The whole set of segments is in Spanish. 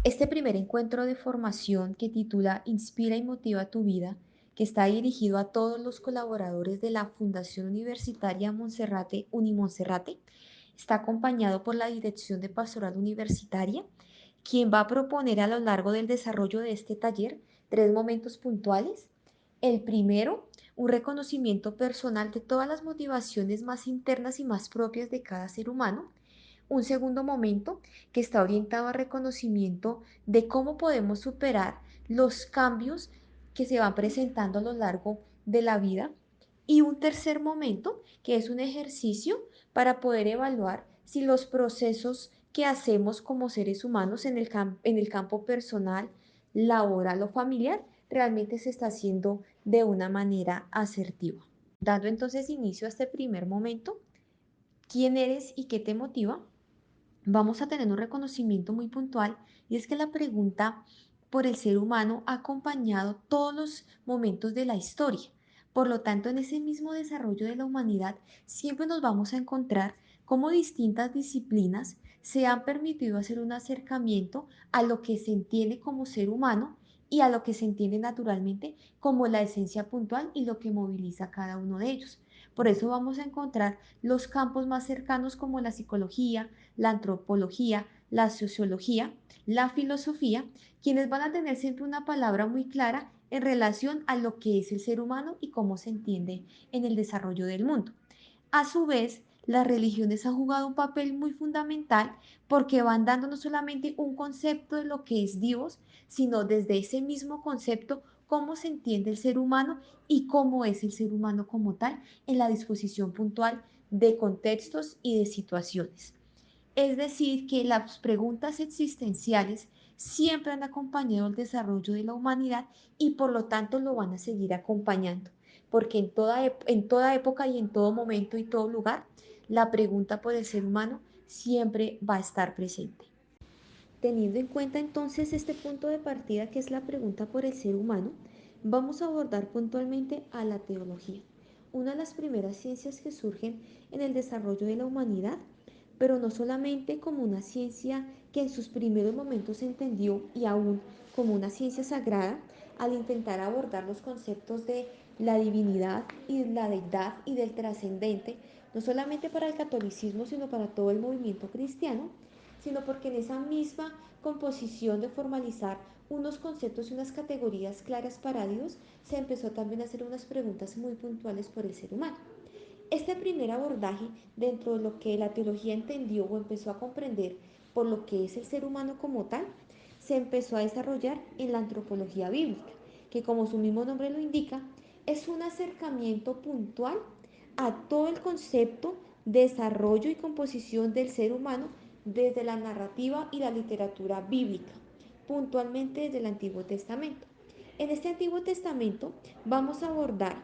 Este primer encuentro de formación que titula Inspira y motiva tu vida, que está dirigido a todos los colaboradores de la Fundación Universitaria Monserrate Unimonserrate, está acompañado por la Dirección de Pastoral Universitaria, quien va a proponer a lo largo del desarrollo de este taller tres momentos puntuales. El primero, un reconocimiento personal de todas las motivaciones más internas y más propias de cada ser humano. Un segundo momento que está orientado a reconocimiento de cómo podemos superar los cambios que se van presentando a lo largo de la vida. Y un tercer momento que es un ejercicio para poder evaluar si los procesos que hacemos como seres humanos en el campo personal, laboral o familiar realmente se está haciendo de una manera asertiva. Dando entonces inicio a este primer momento, ¿quién eres y qué te motiva? Vamos a tener un reconocimiento muy puntual y es que la pregunta por el ser humano ha acompañado todos los momentos de la historia. Por lo tanto, en ese mismo desarrollo de la humanidad, siempre nos vamos a encontrar cómo distintas disciplinas se han permitido hacer un acercamiento a lo que se entiende como ser humano y a lo que se entiende naturalmente como la esencia puntual y lo que moviliza a cada uno de ellos. Por eso vamos a encontrar los campos más cercanos como la psicología, la antropología, la sociología, la filosofía, quienes van a tener siempre una palabra muy clara en relación a lo que es el ser humano y cómo se entiende en el desarrollo del mundo. A su vez, las religiones han jugado un papel muy fundamental porque van dando no solamente un concepto de lo que es Dios, sino desde ese mismo concepto cómo se entiende el ser humano y cómo es el ser humano como tal en la disposición puntual de contextos y de situaciones. Es decir, que las preguntas existenciales siempre han acompañado el desarrollo de la humanidad y por lo tanto lo van a seguir acompañando, porque en toda época y en todo momento y todo lugar, la pregunta por el ser humano siempre va a estar presente. Teniendo en cuenta entonces este punto de partida que es la pregunta por el ser humano, vamos a abordar puntualmente a la teología, una de las primeras ciencias que surgen en el desarrollo de la humanidad, pero no solamente como una ciencia que en sus primeros momentos se entendió y aún como una ciencia sagrada al intentar abordar los conceptos de la divinidad y la deidad y del trascendente, no solamente para el catolicismo, sino para todo el movimiento cristiano, sino porque en esa misma composición de formalizar unos conceptos y unas categorías claras para Dios, se empezó también a hacer unas preguntas muy puntuales por el ser humano. Este primer abordaje dentro de lo que la teología entendió o empezó a comprender por lo que es el ser humano como tal, se empezó a desarrollar en la antropología bíblica, que como su mismo nombre lo indica, es un acercamiento puntual a todo el concepto, desarrollo y composición del ser humano desde la narrativa y la literatura bíblica, puntualmente desde el Antiguo Testamento. En este Antiguo Testamento vamos a abordar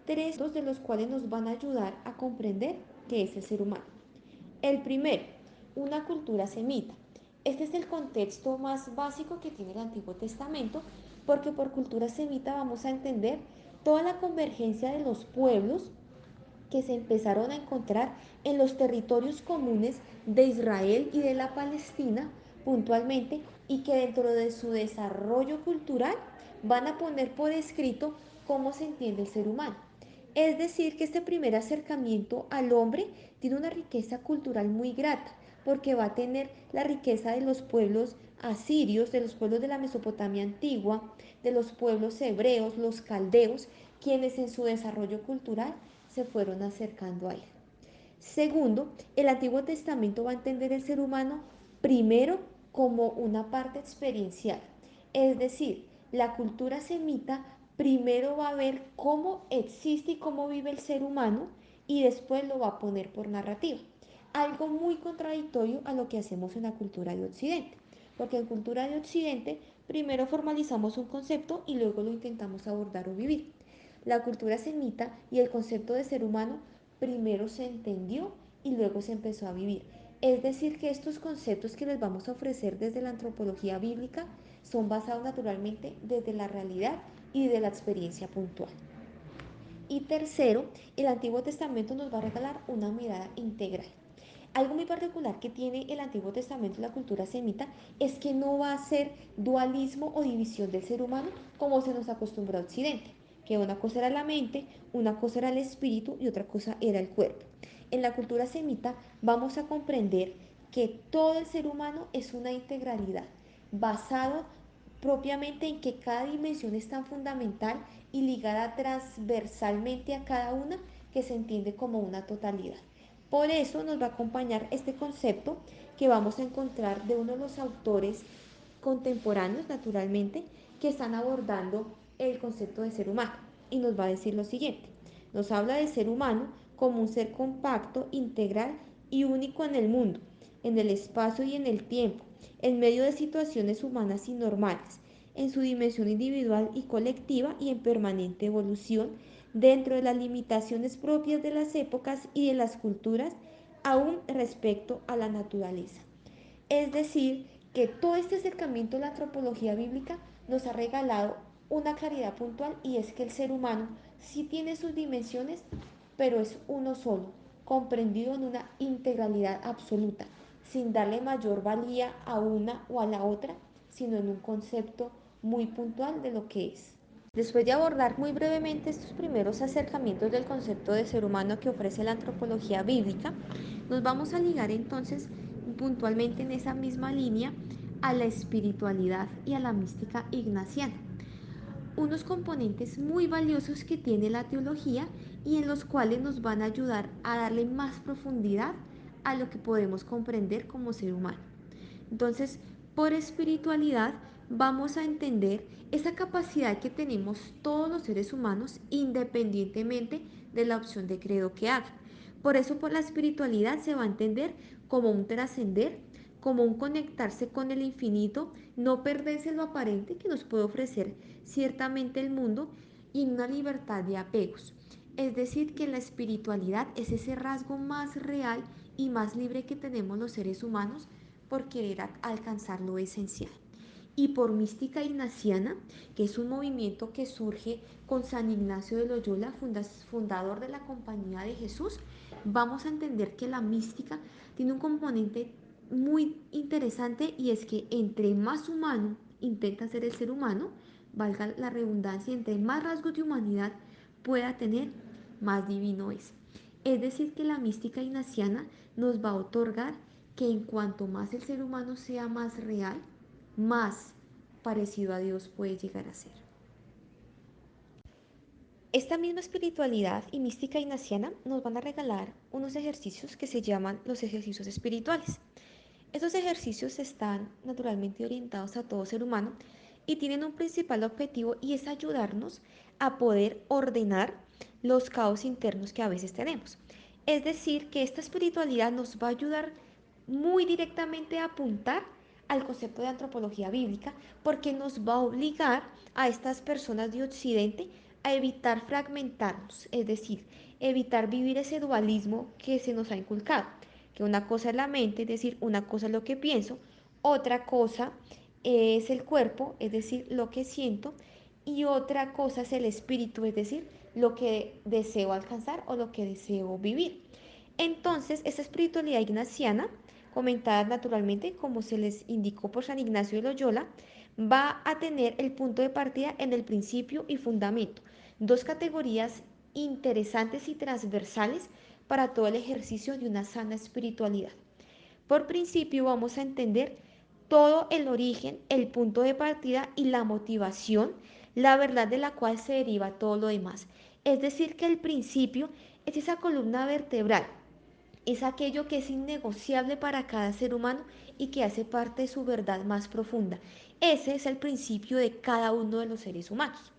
tres de los cuales nos van a ayudar a comprender qué es el ser humano. El primero, una cultura semita. Este es el contexto más básico que tiene el Antiguo Testamento, porque por cultura semita vamos a entender toda la convergencia de los pueblos que se empezaron a encontrar en los territorios comunes de Israel y de la Palestina puntualmente y que dentro de su desarrollo cultural van a poner por escrito cómo se entiende el ser humano. Es decir, que este primer acercamiento al hombre tiene una riqueza cultural muy grata, porque va a tener la riqueza de los pueblos asirios, de los pueblos de la Mesopotamia antigua, de los pueblos hebreos, los caldeos, quienes en su desarrollo cultural se fueron acercando a él. Segundo, el Antiguo Testamento va a entender el ser humano primero como una parte experiencial, es decir, la cultura semita primero va a ver cómo existe y cómo vive el ser humano y después lo va a poner por narrativa. Algo muy contradictorio a lo que hacemos en la cultura de Occidente, porque en cultura de Occidente primero formalizamos un concepto y luego lo intentamos abordar o vivir. La cultura semita y el concepto de ser humano primero se entendió y luego se empezó a vivir. Es decir, que estos conceptos que les vamos a ofrecer desde la antropología bíblica son basados naturalmente desde la realidad y de la experiencia puntual. Y tercero, el Antiguo Testamento nos va a regalar una mirada integral. Algo muy particular que tiene el Antiguo Testamento y la cultura semita es que no va a ser dualismo o división del ser humano como se nos acostumbra a Occidente, que una cosa era la mente, una cosa era el espíritu y otra cosa era el cuerpo. En la cultura semita vamos a comprender que todo el ser humano es una integralidad, basado propiamente en que cada dimensión es tan fundamental y ligada transversalmente a cada una que se entiende como una totalidad. Por eso nos va a acompañar este concepto que vamos a encontrar de uno de los autores contemporáneos, naturalmente, que están abordando el concepto de ser humano. Y nos va a decir lo siguiente. Nos habla del ser humano como un ser compacto, integral y único en el mundo, en el espacio y en el tiempo, en medio de situaciones humanas y normales, en su dimensión individual y colectiva y en permanente evolución dentro de las limitaciones propias de las épocas y de las culturas, aún respecto a la naturaleza. Es decir, que todo este acercamiento a la antropología bíblica nos ha regalado una claridad puntual y es que el ser humano sí tiene sus dimensiones, pero es uno solo, comprendido en una integralidad absoluta, sin darle mayor valía a una o a la otra, sino en un concepto muy puntual de lo que es. Después de abordar muy brevemente estos primeros acercamientos del concepto de ser humano que ofrece la antropología bíblica, nos vamos a ligar entonces puntualmente en esa misma línea a la espiritualidad y a la mística ignaciana, unos componentes muy valiosos que tiene la teología y en los cuales nos van a ayudar a darle más profundidad a lo que podemos comprender como ser humano. Entonces, por espiritualidad vamos a entender esa capacidad que tenemos todos los seres humanos independientemente de la opción de credo que hagan. Por eso por la espiritualidad se va a entender como un trascender, como un conectarse con el infinito, no perderse lo aparente que nos puede ofrecer ciertamente el mundo y una libertad de apegos. Es decir, que la espiritualidad es ese rasgo más real y más libre que tenemos los seres humanos por querer alcanzar lo esencial. Y por mística ignaciana, que es un movimiento que surge con San Ignacio de Loyola, fundador de la Compañía de Jesús, vamos a entender que la mística tiene un componente muy interesante y es que entre más humano intenta ser el ser humano, valga la redundancia, entre más rasgos de humanidad pueda tener, más divino es. Es decir, que la mística ignaciana nos va a otorgar que en cuanto más el ser humano sea más real, más parecido a Dios puede llegar a ser. Esta misma espiritualidad y mística ignaciana nos van a regalar unos ejercicios que se llaman los ejercicios espirituales. Estos ejercicios están naturalmente orientados a todo ser humano y tienen un principal objetivo y es ayudarnos a poder ordenar los caos internos que a veces tenemos. Es decir, que esta espiritualidad nos va a ayudar muy directamente a apuntar al concepto de antropología bíblica porque nos va a obligar a estas personas de Occidente a evitar fragmentarnos, es decir, evitar vivir ese dualismo que se nos ha inculcado, que una cosa es la mente, es decir, una cosa es lo que pienso, otra cosa es el cuerpo, es decir, lo que siento, y otra cosa es el espíritu, es decir, lo que deseo alcanzar o lo que deseo vivir. Entonces, esta espiritualidad ignaciana, comentada naturalmente como se les indicó por San Ignacio de Loyola, va a tener el punto de partida en el principio y fundamento, dos categorías interesantes y transversales para todo el ejercicio de una sana espiritualidad. Por principio vamos a entender todo el origen, el punto de partida y la motivación, la verdad de la cual se deriva todo lo demás. Es decir, que el principio es esa columna vertebral, es aquello que es innegociable para cada ser humano y que hace parte de su verdad más profunda. Ese es el principio de cada uno de los seres humanos.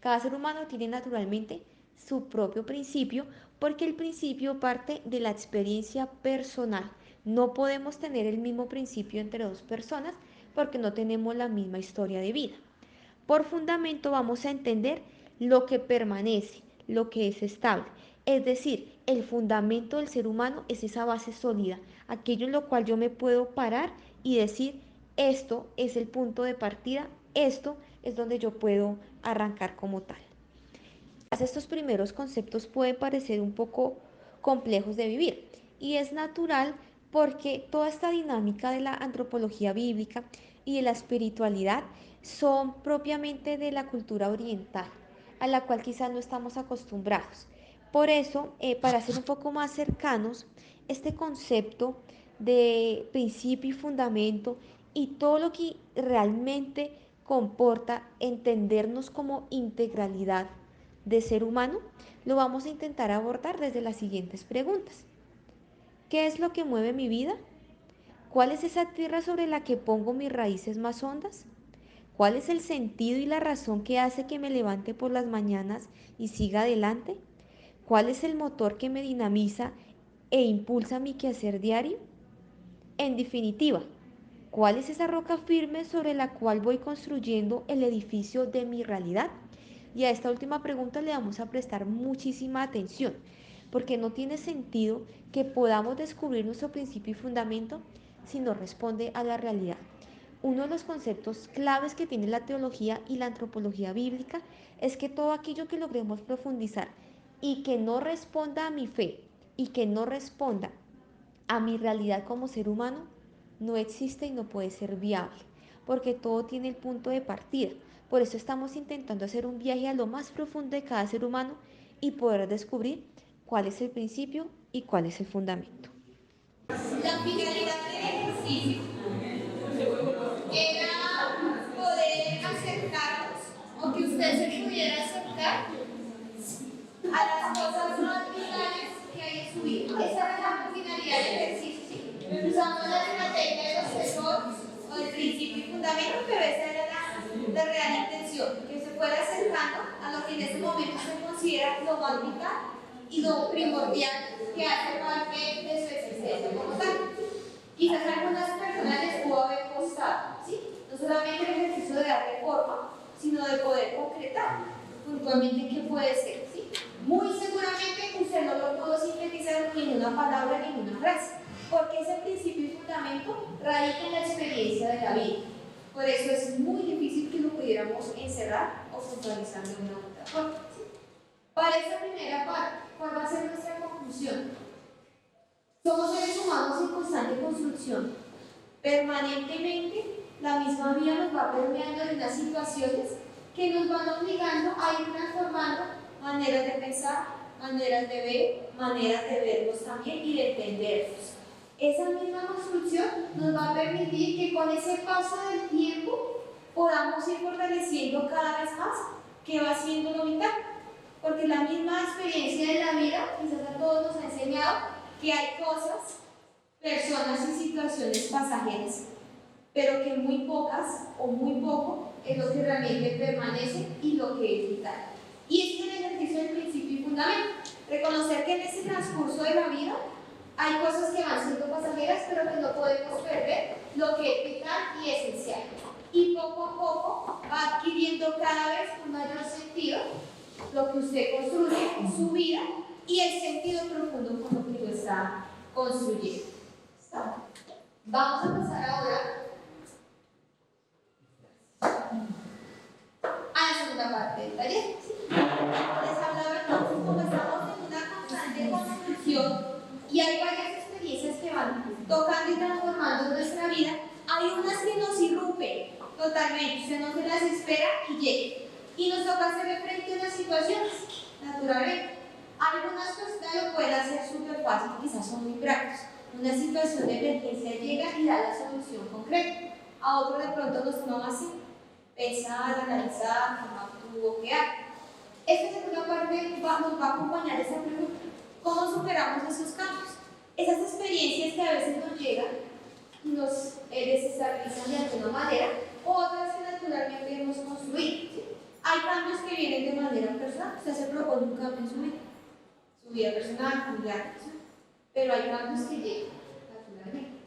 Cada ser humano tiene naturalmente su propio principio porque el principio parte de la experiencia personal. No podemos tener el mismo principio entre dos personas porque no tenemos la misma historia de vida. Por fundamento vamos a entender lo que permanece, lo que es estable. Es decir, el fundamento del ser humano es esa base sólida, aquello en lo cual yo me puedo parar y decir, esto es el punto de partida, esto es donde yo puedo arrancar como tal. Estos primeros conceptos pueden parecer un poco complejos de vivir y es natural porque toda esta dinámica de la antropología bíblica y de la espiritualidad son propiamente de la cultura oriental, a la cual quizás no estamos acostumbrados. Por eso, para ser un poco más cercanos, este concepto de principio y fundamento y todo lo que realmente comporta entendernos como integralidad de ser humano, lo vamos a intentar abordar desde las siguientes preguntas. ¿Qué es lo que mueve mi vida? ¿Cuál es esa tierra sobre la que pongo mis raíces más hondas? ¿Cuál es el sentido y la razón que hace que me levante por las mañanas y siga adelante? ¿Cuál es el motor que me dinamiza e impulsa mi quehacer diario? En definitiva, ¿cuál es esa roca firme sobre la cual voy construyendo el edificio de mi realidad? Y a esta última pregunta le vamos a prestar muchísima atención, porque no tiene sentido que podamos descubrir nuestro principio y fundamento si no responde a la realidad. Uno de los conceptos claves que tiene la teología y la antropología bíblica es que todo aquello que logremos profundizar y que no responda a mi fe y que no responda a mi realidad como ser humano, no existe y no puede ser viable, porque todo tiene el punto de partida. Por eso estamos intentando hacer un viaje a lo más profundo de cada ser humano y poder descubrir cuál es el principio y cuál es el fundamento. La finalidad del ejercicio era poder acercarnos o que usted se pudiera acercar a las cosas más vitales que hay en su vida. Esa era la finalidad del ejercicio. ¿Sí? Usamos la estrategia de los tesores o del principio y fundamento, pero esa era la real intención, que se fuera acercando a lo que en ese momento se considera lo más vital y lo primordial que hace parte de su existencia como tal. Quizás a algunas personas les pudo haber costado, ¿sí? No solamente el ejercicio de darle forma, sino de poder concretar puntualmente qué puede ser, ¿sí? Muy seguramente usted no lo pudo sintetizar en ninguna palabra, en ninguna frase, porque ese principio y fundamento radica en la experiencia de la vida. Por eso es muy difícil que lo pudiéramos encerrar o puntualizar de una u otra forma, ¿sí? Para esta primera parte, ¿cuál va a ser nuestra conclusión? Somos seres humanos en constante construcción. Permanentemente, la misma vida nos va permeando en unas situaciones que nos van obligando a ir transformando maneras de pensar, maneras de ver, maneras de vernos también y de entendernos. Esa misma construcción nos va a permitir que con ese paso del tiempo podamos ir fortaleciendo cada vez más que va siendo lo vital. Porque la misma experiencia de la vida quizás a todos nos ha enseñado que hay cosas, personas y situaciones pasajeras, pero que muy pocas o muy poco es lo que realmente permanece y lo que es vital. Y este es el ejercicio del principio y fundamento. Reconocer que en ese transcurso de la vida hay cosas que van siendo pasajeras, pero que no podemos perder lo que es vital y esencial. Y poco a poco va adquiriendo cada vez un mayor sentido lo que usted construye en su vida y el sentido profundo con lo que lo está construyendo. ¿Está? Vamos a pasar ahora a la segunda parte del taller. ¿Sí? Les hablaba entonces como estamos en una constante construcción y hay varias experiencias que van tocando y transformando nuestra vida, hay unas que nos irrumpen totalmente, usted no se las espera y llega. Y nos toca hacerle frente a unas situaciones, naturalmente. Algunas personas lo pueden hacer súper fácil, quizás son muy prácticos. Una situación de emergencia llega y da la solución concreta. A otro de pronto nos toma más tiempo. Pensar, analizar, cómo actúo, qué hago. Esta segunda parte nos va a acompañar esa pregunta. ¿Cómo superamos esos cambios? Esas experiencias que a veces nos llegan y nos desestabilizan de alguna manera, o otras que naturalmente hemos construido. ¿Sí? Hay cambios que vienen de manera personal. Usted se propone un cambio en su vida personal, familiar, pero hay cambios que llegan naturalmente.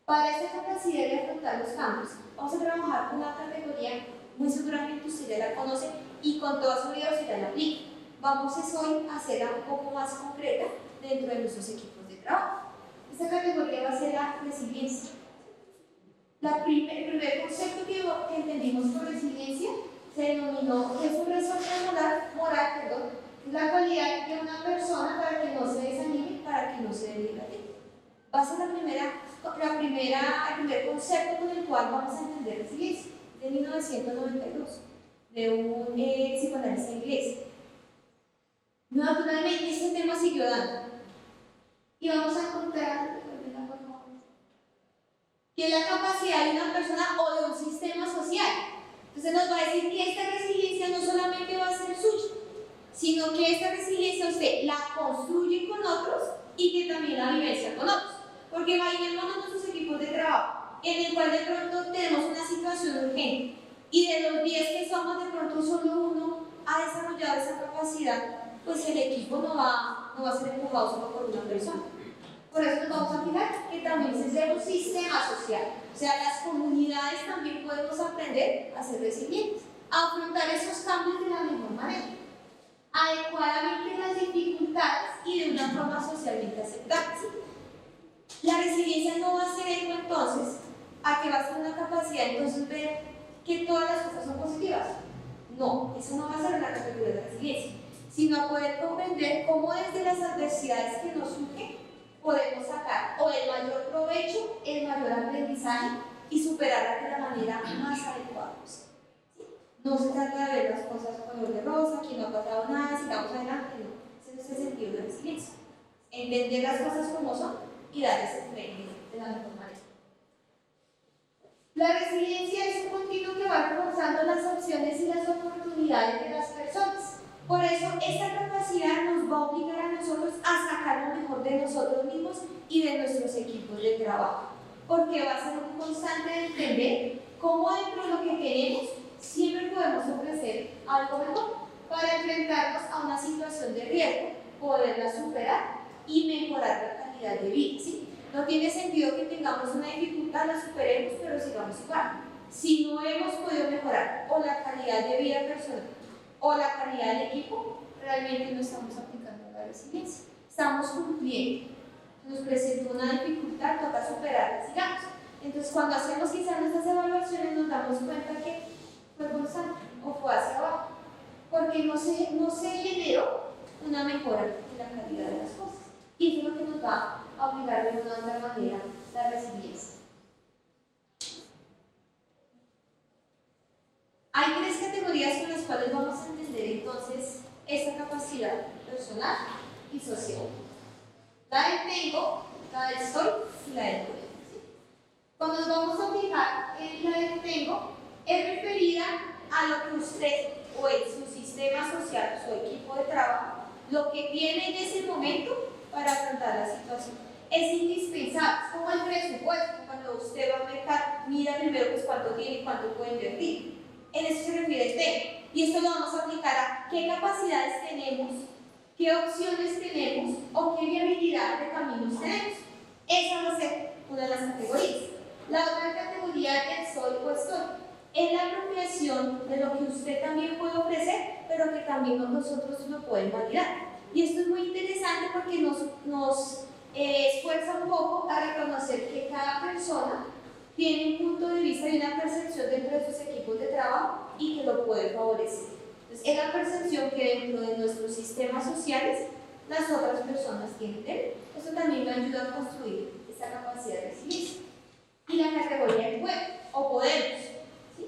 Para esa capacidad de afrontar los cambios, vamos a trabajar con una categoría, muy seguramente usted ya la conoce y con toda su vida usted ya la aplica. Vamos hoy a hacerla un poco más concreta dentro de nuestros equipos de trabajo. Esta categoría va a ser la resiliencia. El primer concepto que entendimos por resiliencia se denominó que es un resorte moral, es la cualidad de una persona para que no se desanime, para que no se debilite. Va a ser el primer concepto con el cual vamos a entender resiliencia, de 1992, de un psicoanalista inglés. Naturalmente, este tema siguió dando. Y vamos a encontrar que la capacidad de una persona o de un sistema social. Entonces nos va a decir que esta resiliencia no solamente va a ser suya, sino que esta resiliencia usted la construye con otros y que también la vivencia con otros. Porque imaginémonos nuestros equipos de trabajo, en el cual de pronto tenemos una situación urgente y de los 10 que somos, de pronto solo uno ha desarrollado esa capacidad, pues el equipo no va a ser empujado solo por una persona. Por eso nos vamos a fijar que también se sea un sistema social. O sea, las comunidades también podemos aprender a ser resilientes, a afrontar esos cambios de la mejor manera, adecuadamente las dificultades y de una forma socialmente aceptable. La resiliencia no va a ser eco entonces a que va a ser una capacidad entonces ver que todas las cosas son positivas. No, eso no va a ser la categoría de resiliencia, sino a poder comprender cómo desde las adversidades que nos surgen podemos sacar o el mayor provecho, el mayor aprendizaje y superarla de la manera más adecuada posible. ¿Sí? No se trata de ver las cosas color de rosa, que no ha pasado nada, sigamos adelante, no. Ese no es el sentido de resiliencia. Entender las cosas como son y dar ese freno de la mejor manera. La resiliencia es un continuo que va reforzando las opciones y las oportunidades de las personas. Por eso, esta capacidad nos va a obligar a nosotros a sacar lo mejor de nosotros mismos y de nuestros equipos de trabajo. Porque va a ser un constante de entender cómo dentro de lo que queremos siempre podemos ofrecer algo mejor para enfrentarnos a una situación de riesgo, poderla superar y mejorar la calidad de vida. ¿Sí? No tiene sentido que tengamos una dificultad, la superemos, pero sigamos igual. Si no hemos podido mejorar o la calidad de vida personal o la calidad del equipo, realmente no estamos aplicando la resiliencia. Estamos cumpliendo. Nos presentó una dificultad, toca superarla, sigamos. Entonces, cuando hacemos quizás nuestras evaluaciones, nos damos cuenta que fue constante o fue hacia abajo, porque no se generó una mejora en la calidad de las cosas. Y eso es lo que nos va a obligar de una u otra manera la resiliencia. Hay tres categorías con las cuales vamos a entender entonces esta capacidad personal y social. La del tengo, la del soy y la del puedo. ¿Sí? Cuando nos vamos a fijar en la del tengo, es referida a lo que usted o en su sistema social, su equipo de trabajo, lo que tiene en ese momento para afrontar la situación. Es indispensable, es como el presupuesto. Cuando usted va a mercado, mira primero pues cuánto tiene y cuánto puede invertir. En eso se refiere el tema. Y esto lo vamos a aplicar a qué capacidades tenemos, qué opciones tenemos o qué viabilidad de caminos tenemos. Esa va a ser una de las categorías. La otra categoría es soy o estoy. Es la apropiación de lo que usted también puede ofrecer, pero que también nosotros lo pueden validar. Y esto es muy interesante porque nos esfuerza un poco a reconocer que cada persona tiene un punto de vista y una percepción dentro de sus equipos de trabajo y que lo puede favorecer. Entonces, es la percepción que dentro de nuestros sistemas sociales las otras personas tienen de él. Eso también me ayuda a construir esta capacidad de resiliencia. Y la categoría de puedo o podemos. ¿Sí?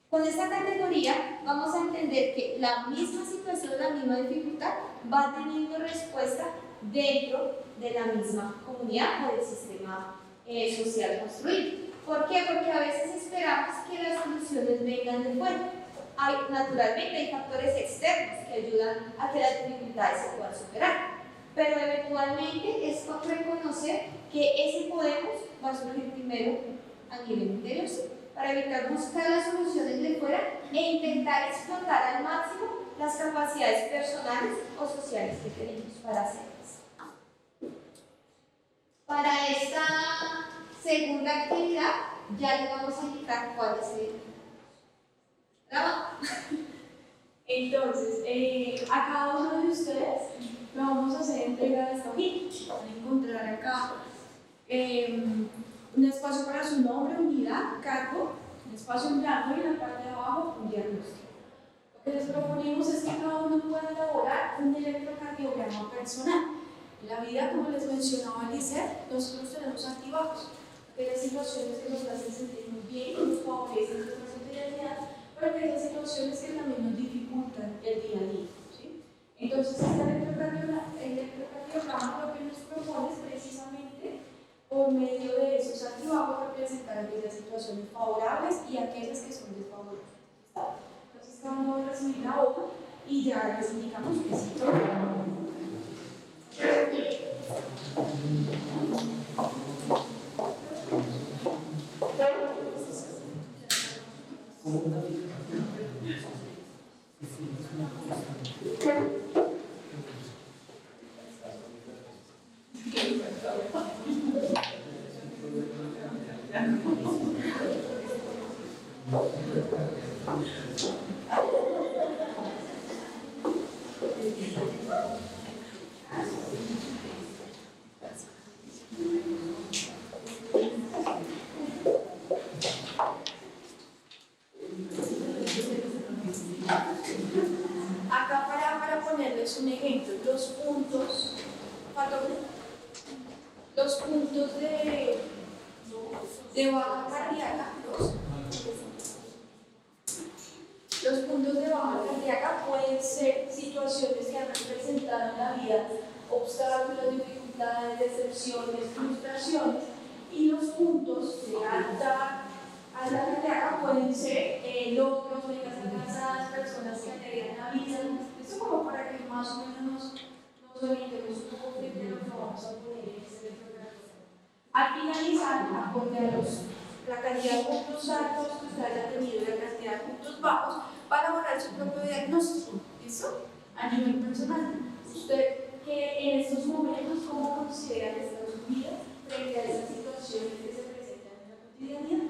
Con esta categoría vamos a entender que la misma situación, la misma dificultad va teniendo respuesta dentro de la misma comunidad o del sistema social construido. ¿Por qué? Porque a veces esperamos que las soluciones vengan de fuera. Naturalmente hay factores externos que ayudan a que las dificultades se puedan superar, pero eventualmente es reconocer que ese podemos va a surgir primero a nivel interior, ¿sí? Para evitar buscar las soluciones de fuera e intentar explotar al máximo las capacidades personales o sociales que tenemos para hacerlas. Para esta segunda actividad ya le vamos a indicar cuál es el trabajo. Entonces, a cada uno de ustedes le vamos a hacer entrega de esta hojita. Van a encontrar acá un espacio para su nombre, unidad, cargo, un espacio en blanco y en la parte de abajo un diagnóstico. Lo que les proponemos es que cada uno pueda elaborar un electrocardiograma personal. En la vida, como les mencionaba Lisette, nosotros tenemos altibajos, aquellas situaciones que nos hacen sentir muy bien, que nos favorecen nuestra cotidianidad, pero aquellas situaciones que también nos dificultan el día a día. ¿Sí? Entonces, este electrocardiograma lo que nos propone es precisamente, por medio de esos altibajos, representar aquellas situaciones favorables y aquellas que son desfavorables. Entonces, cada uno va a recibir la hoja y ya les indicamos que sí. Acá para ponerles un ejemplo, los puntos de baja cardíaca, los puntos de baja cardíaca pueden ser situaciones que han representado en la vida obstáculos, dificultades, decepciones, frustraciones, y los puntos de alta cardíaca pueden ser logros, metas alcanzadas, personas que alegran la vida. Eso como para que más o menos nos orientemos un poco de lo que vamos a poner en este electrocardiograma. Al finalizar, acorde a la cantidad de puntos altos que usted haya tenido y la cantidad de puntos bajos, va a elaborar su propio diagnóstico. ¿Listo? A nivel personal. Usted, que en estos momentos, ¿cómo considera que está su vida frente a esas situaciones que se presentan en la cotidianidad?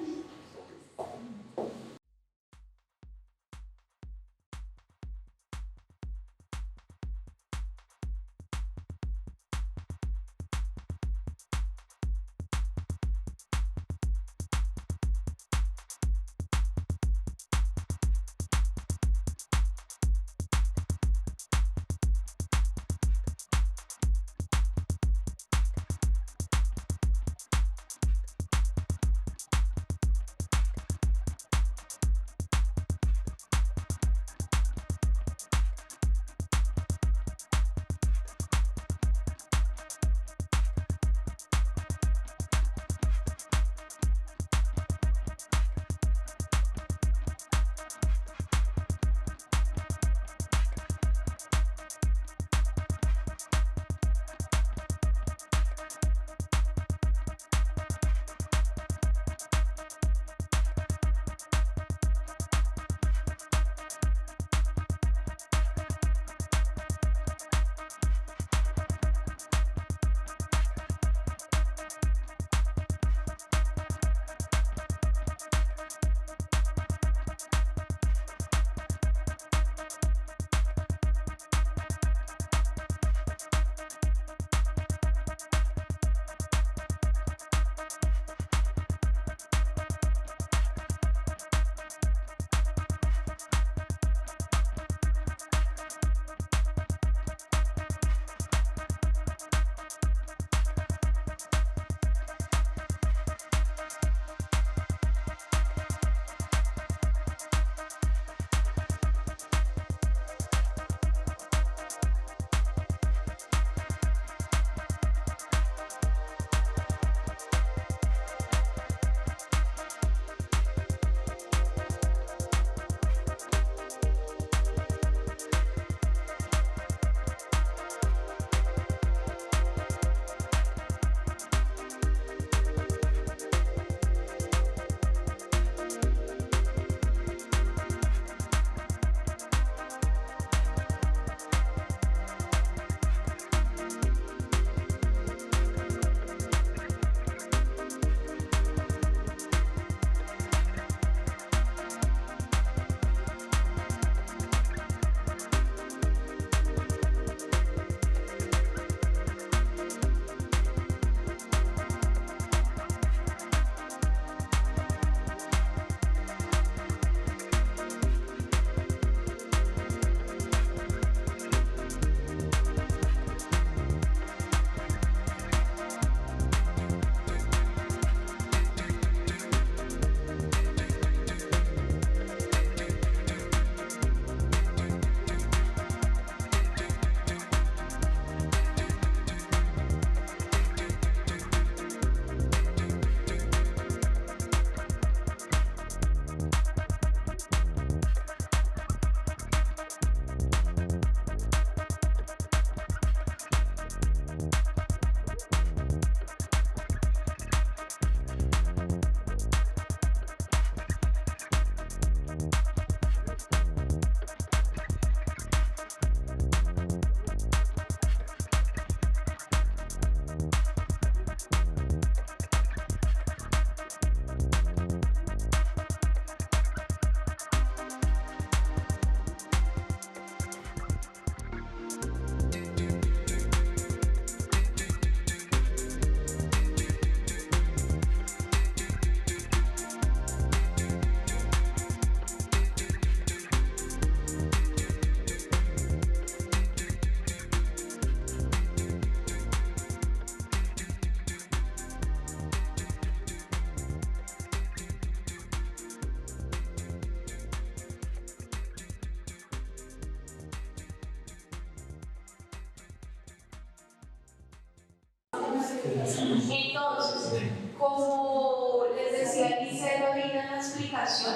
explicación,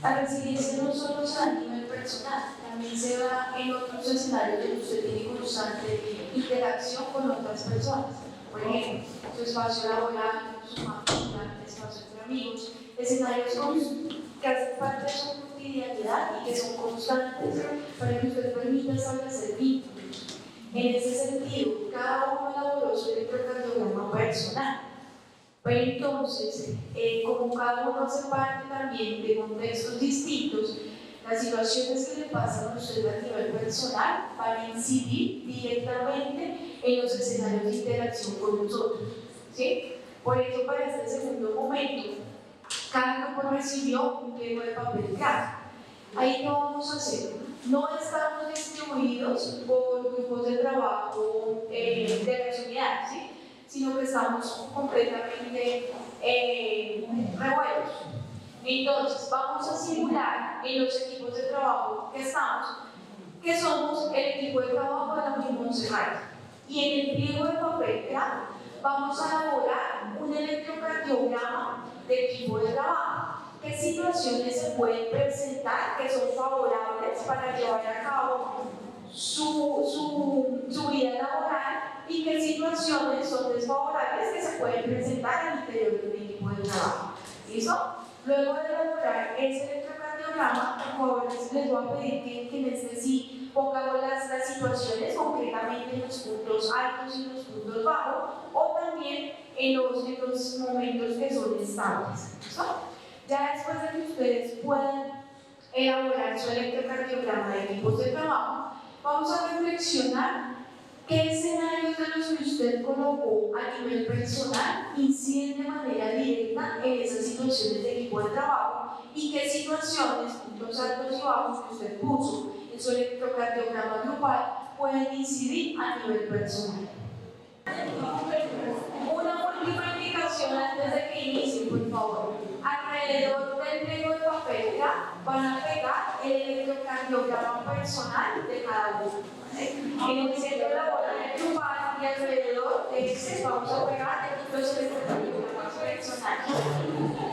la resiliencia no solo se da a nivel personal, también se da en otros escenarios donde usted tiene constante interacción con otras personas. Por ejemplo, su espacio laboral, su familia, espacio entre amigos, escenarios que hacen parte de su cotidianidad y que son constantes para que usted permita establecer vínculos. En ese sentido, cada uno elaboró su electrocardiograma personal. Pero entonces, como cada uno hace parte también de contextos distintos, las situaciones que le pasan a usted a nivel personal van a incidir directamente en los escenarios de interacción con nosotros, ¿sí? Por eso, para este segundo momento, cada grupo recibió un pliego de papel grafo. Ahí, ¿qué vamos a hacer? No estamos distribuidos por grupos de trabajo de las unidades, ¿sí? Sino que estamos completamente revueltos. Entonces, vamos a simular en los equipos de trabajo que estamos, que somos el equipo de trabajo de la Unión Montserrat. Y en el pliego de papel grafo vamos a elaborar un electrocardiograma de equipo de trabajo. ¿Qué situaciones se pueden presentar que son favorables para llevar a cabo su vida laboral y qué situaciones son desfavorables que se pueden presentar al interior de un equipo de trabajo? ¿Listo? Luego de elaborar ese electrocardiograma, por favor les voy a pedir que en este sí pongamos las situaciones concretamente en los puntos altos y en los puntos bajos, o también en los momentos que son estables. ¿Listo? Ya después de que ustedes puedan elaborar su electrocardiograma de equipos de trabajo, vamos a reflexionar qué escenarios de los que usted colocó a nivel personal inciden de manera directa en esas situaciones de equipo de trabajo y qué situaciones, puntos altos y bajos que usted puso en su electrocardiograma grupal pueden incidir a nivel personal. Una última indicación antes de que inicie, por favor. Alrededor del pliego de papel van a pegar el electrocardiograma personal de cada uno. En el centro laboral grupal y alrededor de este vamos a pegar los electrocardiogramas personales.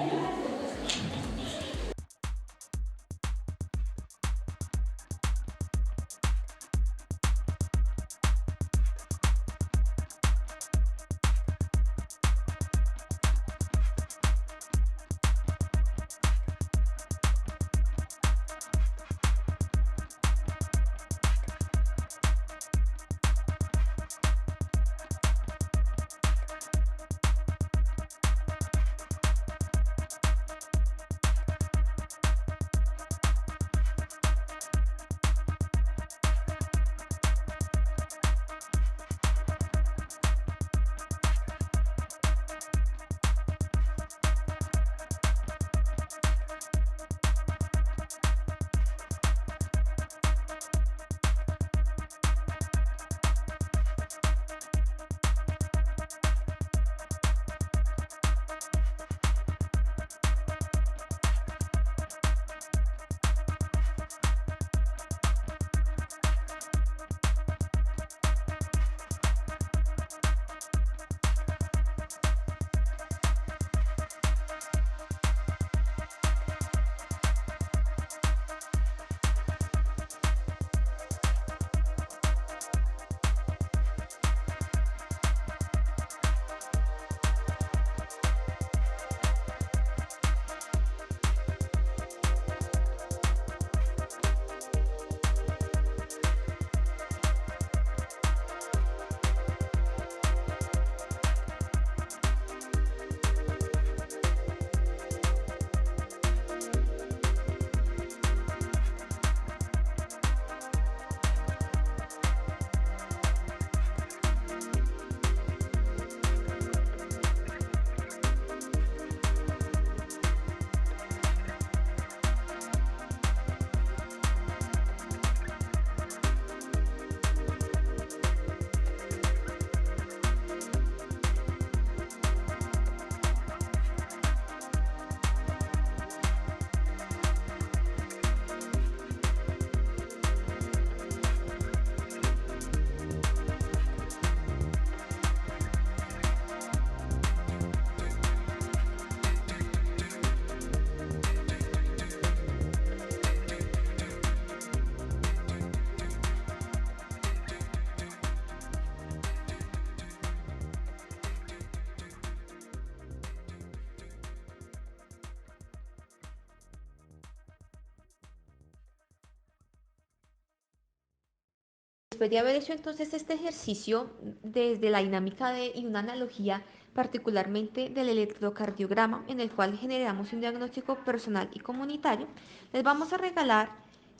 después de haber hecho entonces este ejercicio desde la dinámica y una analogía particularmente del electrocardiograma en el cual generamos un diagnóstico personal y comunitario, les vamos a regalar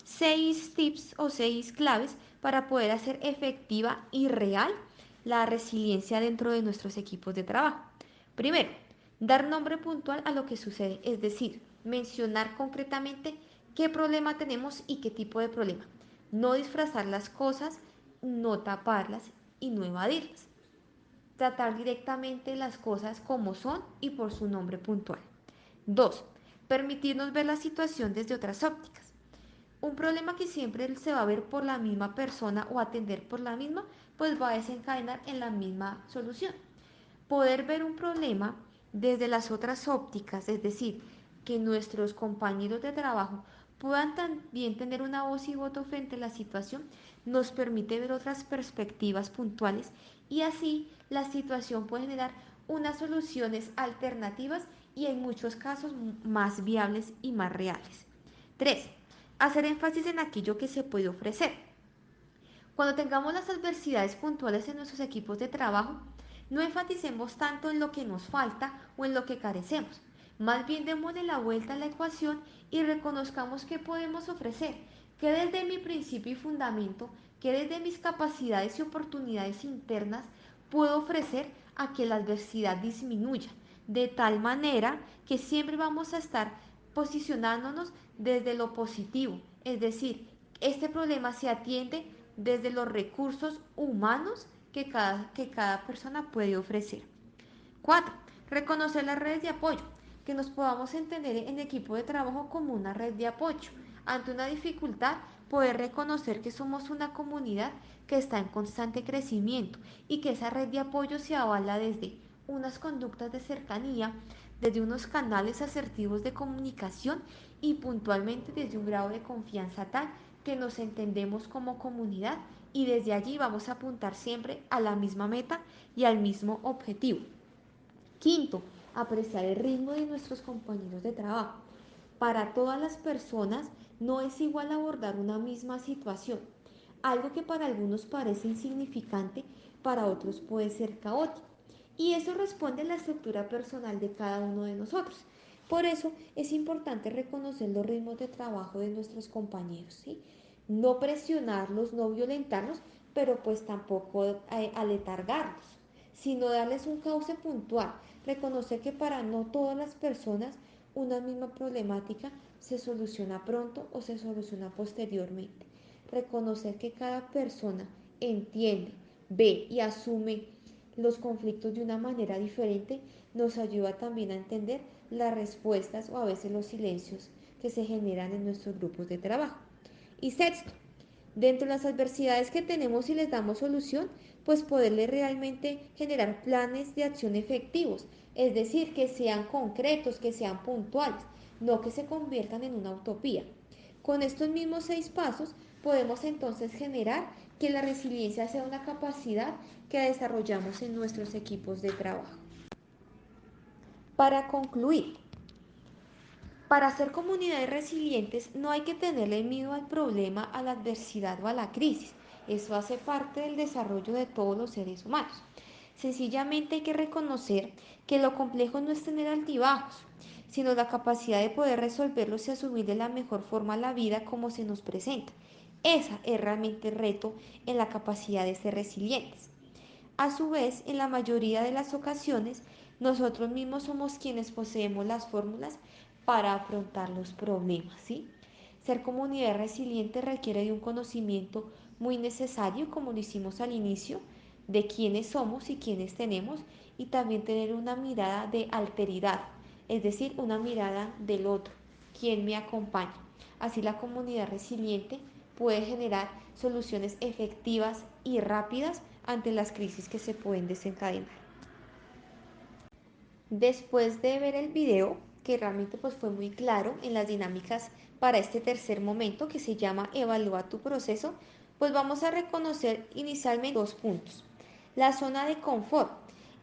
6 tips o 6 claves para poder hacer efectiva y real la resiliencia dentro de nuestros equipos de trabajo. Primero, dar nombre puntual a lo que sucede, es decir, mencionar concretamente qué problema tenemos y qué tipo de problema. No disfrazar las cosas, no taparlas y no evadirlas. Tratar directamente las cosas como son y por su nombre puntual. 2. Permitirnos ver la situación desde otras ópticas. Un problema que siempre se va a ver por la misma persona o atender por la misma, pues va a desencadenar en la misma solución. Poder ver un problema desde las otras ópticas, es decir, que nuestros compañeros de trabajo puedan también tener una voz y voto frente a la situación, nos permite ver otras perspectivas puntuales y así la situación puede generar unas soluciones alternativas y en muchos casos más viables y más reales. 3. Hacer énfasis en aquello que se puede ofrecer. Cuando tengamos las adversidades puntuales en nuestros equipos de trabajo, no enfaticemos tanto en lo que nos falta o en lo que carecemos. Más bien démosle la vuelta a la ecuación y reconozcamos qué podemos ofrecer, que desde mi principio y fundamento, que desde mis capacidades y oportunidades internas puedo ofrecer a que la adversidad disminuya, de tal manera que siempre vamos a estar posicionándonos desde lo positivo, es decir, este problema se atiende desde los recursos humanos que cada persona puede ofrecer. 4. Reconocer las redes de apoyo, que nos podamos entender en equipo de trabajo como una red de apoyo. Ante una dificultad, poder reconocer que somos una comunidad que está en constante crecimiento y que esa red de apoyo se avala desde unas conductas de cercanía, desde unos canales asertivos de comunicación y puntualmente desde un grado de confianza tal que nos entendemos como comunidad y desde allí vamos a apuntar siempre a la misma meta y al mismo objetivo. Quinto, apreciar el ritmo de nuestros compañeros de trabajo. Para todas las personas no es igual abordar una misma situación. Algo que para algunos parece insignificante, para otros puede ser caótico. Y eso responde a la estructura personal de cada uno de nosotros. Por eso es importante reconocer los ritmos de trabajo de nuestros compañeros, ¿sí? No presionarlos, no violentarlos, pero pues tampoco aletargarlos, sino darles un cauce puntual. Reconocer que para no todas las personas una misma problemática se soluciona pronto o se soluciona posteriormente. Reconocer que cada persona entiende, ve y asume los conflictos de una manera diferente nos ayuda también a entender las respuestas o a veces los silencios que se generan en nuestros grupos de trabajo. Y sexto, dentro de las adversidades que tenemos y les damos solución, pues poderle realmente generar planes de acción efectivos, es decir, que sean concretos, que sean puntuales, no que se conviertan en una utopía. Con estos mismos 6 pasos podemos entonces generar que la resiliencia sea una capacidad que desarrollamos en nuestros equipos de trabajo. Para concluir, para ser comunidades resilientes no hay que tenerle miedo al problema, a la adversidad o a la crisis. Eso hace parte del desarrollo de todos los seres humanos. Sencillamente hay que reconocer que lo complejo no es tener altibajos, sino la capacidad de poder resolverlos y asumir de la mejor forma la vida como se nos presenta. Esa es realmente el reto en la capacidad de ser resilientes. A su vez, en la mayoría de las ocasiones, nosotros mismos somos quienes poseemos las fórmulas para afrontar los problemas, ¿sí? Ser comunidad resiliente requiere de un conocimiento muy necesario, como lo hicimos al inicio, de quiénes somos y quiénes tenemos, y también tener una mirada de alteridad, es decir, una mirada del otro, quien me acompaña. Así la comunidad resiliente puede generar soluciones efectivas y rápidas ante las crisis que se pueden desencadenar. Después de ver el video, que realmente pues fue muy claro en las dinámicas para este tercer momento que se llama Evalúa tu proceso, pues vamos a reconocer inicialmente 2 puntos. La zona de confort,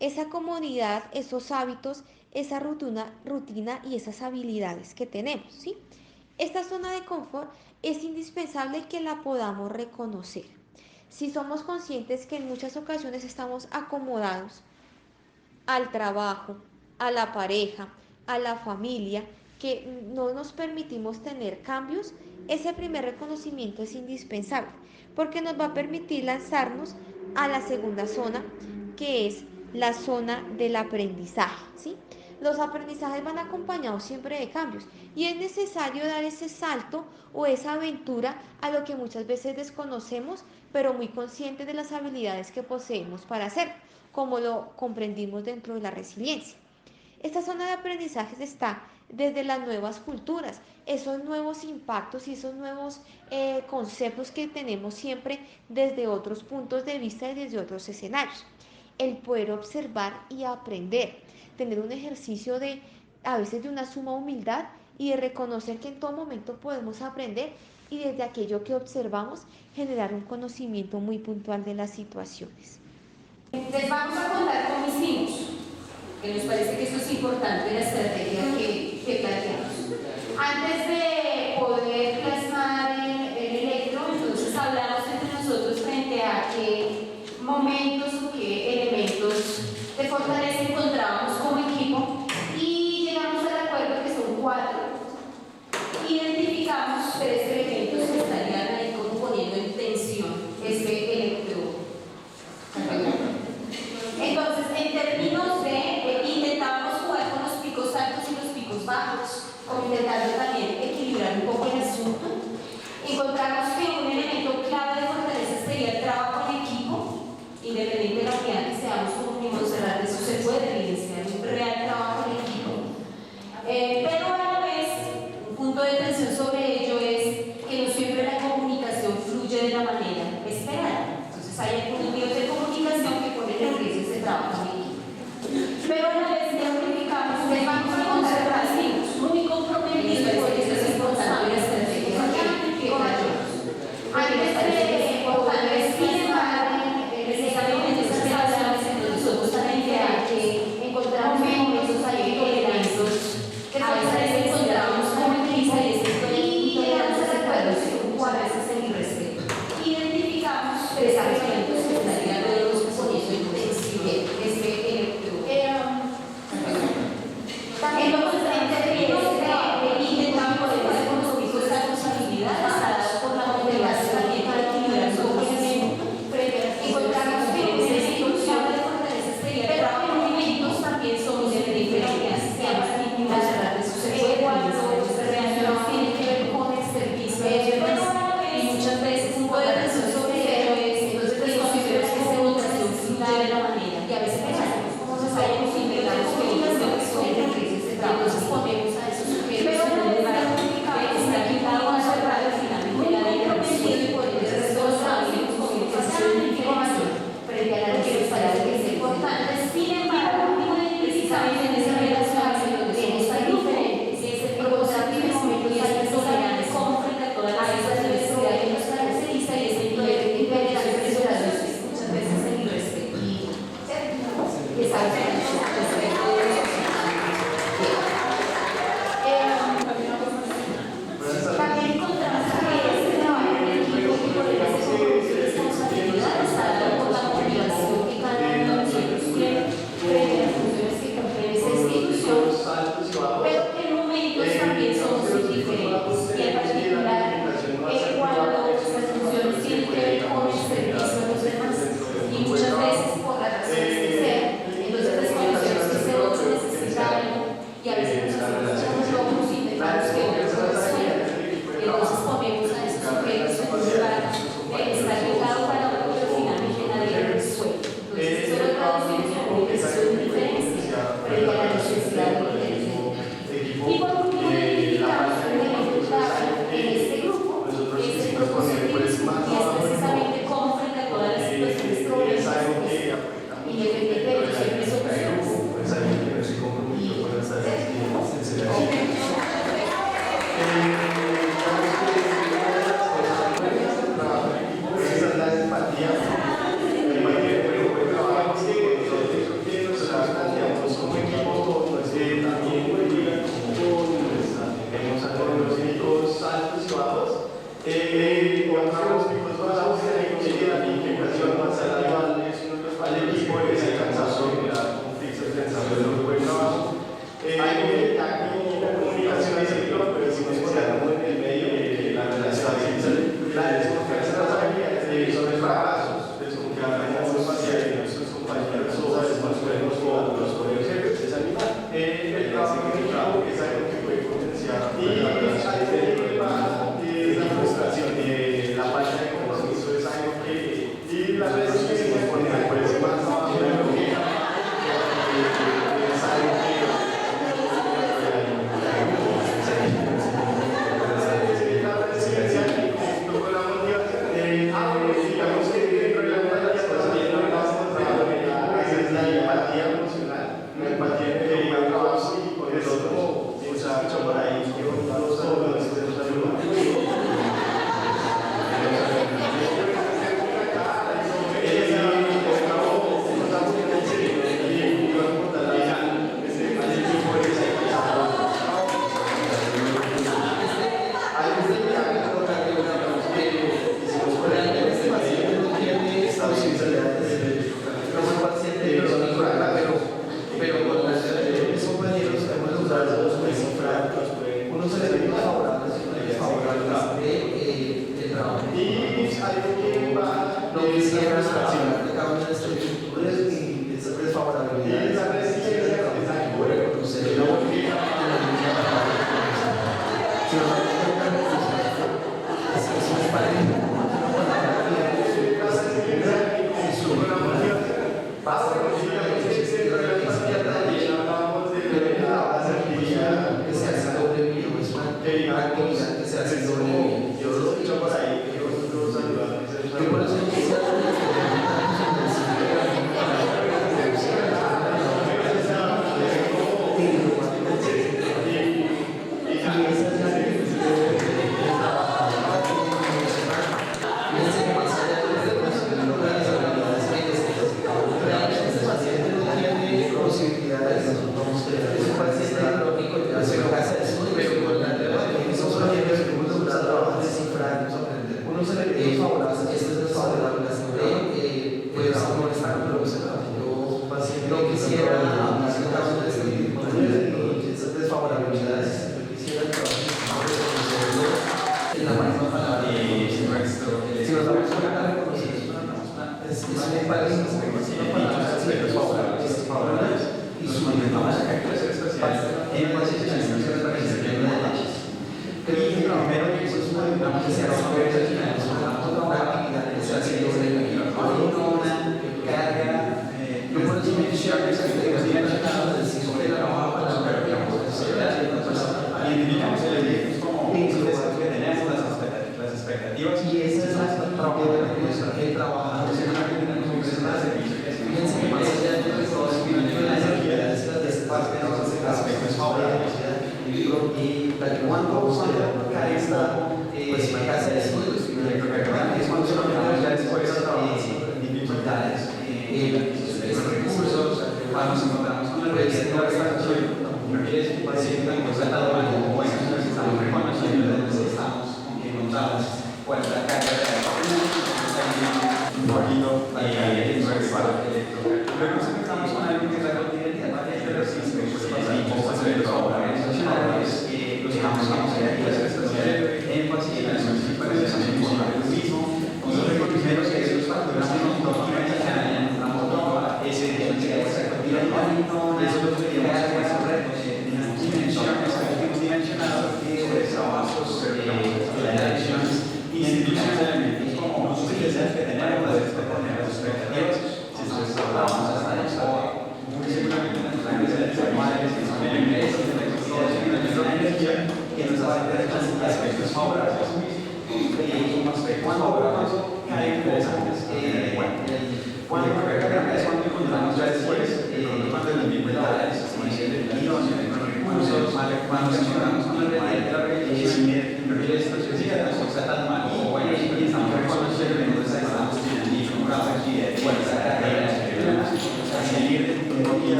esa comodidad, esos hábitos, esa rutina y esas habilidades que tenemos, ¿sí? Esta zona de confort es indispensable que la podamos reconocer. si somos conscientes que en muchas ocasiones estamos acomodados al trabajo, a la pareja, a la familia, que no nos permitimos tener cambios, ese primer reconocimiento es indispensable, porque nos va a permitir lanzarnos a la segunda zona, que es la zona del aprendizaje, ¿sí? Los aprendizajes van acompañados siempre de cambios y es necesario dar ese salto o esa aventura a lo que muchas veces desconocemos, pero muy conscientes de las habilidades que poseemos para hacerlo, como lo comprendimos dentro de la resiliencia. Esta zona de aprendizajes está desde las nuevas culturas, esos nuevos impactos y esos nuevos conceptos que tenemos siempre desde otros puntos de vista y desde otros escenarios. El poder observar y aprender, tener un ejercicio de a veces de una suma humildad y de reconocer que en todo momento podemos aprender y desde aquello que observamos generar un conocimiento muy puntual de las situaciones. Les vamos a contar cómo hicimos, que nos parece que eso es importante en la estrategia que planteamos. Antes de poder plasmar el electro, entonces hablamos entre nosotros frente a qué momentos o qué elementos de fortaleza encontrábamos como equipo y llegamos al acuerdo que son 4. Identificamos 3 elementos que estarían ahí como poniendo en tensión este electro. Entonces, en términos de intentábamos jugar con los picos altos y los picos bajos, como intentando también equilibrar un poco el asunto. Encontramos que un elemento clave de fortaleza sería el trabajo en equipo, independiente de la unidad que seamos como Montserrat, eso se puede evidenciar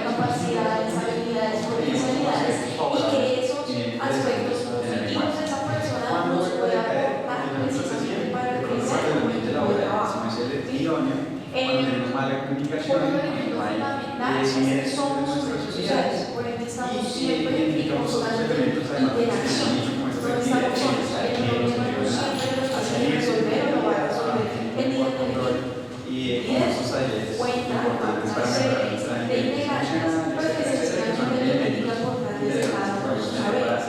Capacidades, habilidades Por un elemento fundamental es que somos seres sociales, por ende estamos siempre en constante interacción. No estamos solos, el problema no siempre lo fácil de resolver o lo va a resolver el día de hoy. Y eso cuenta con una serie de integraciones, pero que necesariamente energéticas portantes de cada uno de sus saberes.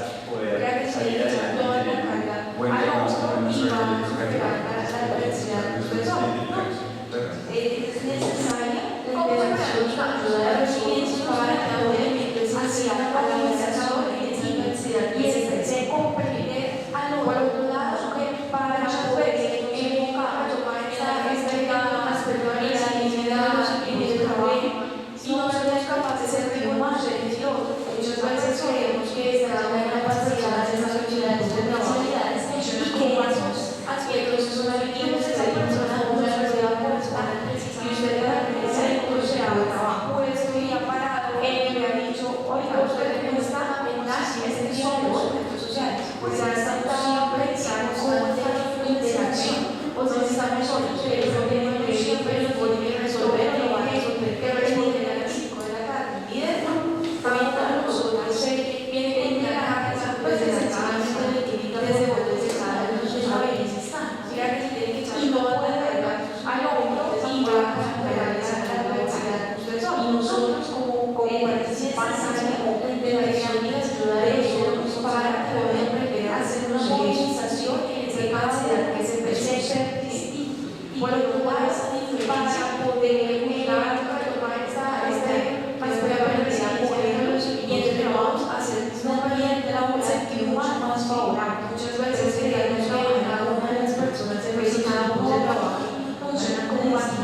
Ya que se le echa toda la carga al hombro y va a superar la adversidad del profesor. Es necesaria la interacción con ayuda de resiliencia para que cada elemento esencial a la organización en esa diversidad y se comprende al otro lado para poder enfocar a tomar esta aspecto de la dignidad en el trabajo. Si no somos capaces de ser más y otro, muchas veces creemos que esta es una capacidad de esas habilidades de responsabilidades y que esos aspectos son habilidades de esa persona o una sociedad constante y usted se ha puesto y ha parado y le ha dicho, oiga, usted no está mental, es que somos objetos sociales, pues ya estamos siempre pensando cómo es la interacción, o sea, estamos solos, que es lo que siempre lo puede resolver, lo va a resolver, que responder a las 5 de la tarde, y dentro, también para nosotros viene con una carga, pues esencialmente de química, desde cada uno de sus saberes están, mira que se tiene que echar toda la carga al hombro y va a superar esa adversidad que ustedes son, y nosotros como participantes de la acción y la ayuda de ellos para poder aprender a hacer una movilización en esa capacidad que se presenta y por lo cual para poder mirar, para tomar esta aprendizaje y entre vamos a hacer un ambiente laboral más favorable. Muchas veces queremos que cada una de las personas se cada uno de trabajo funciona como básico.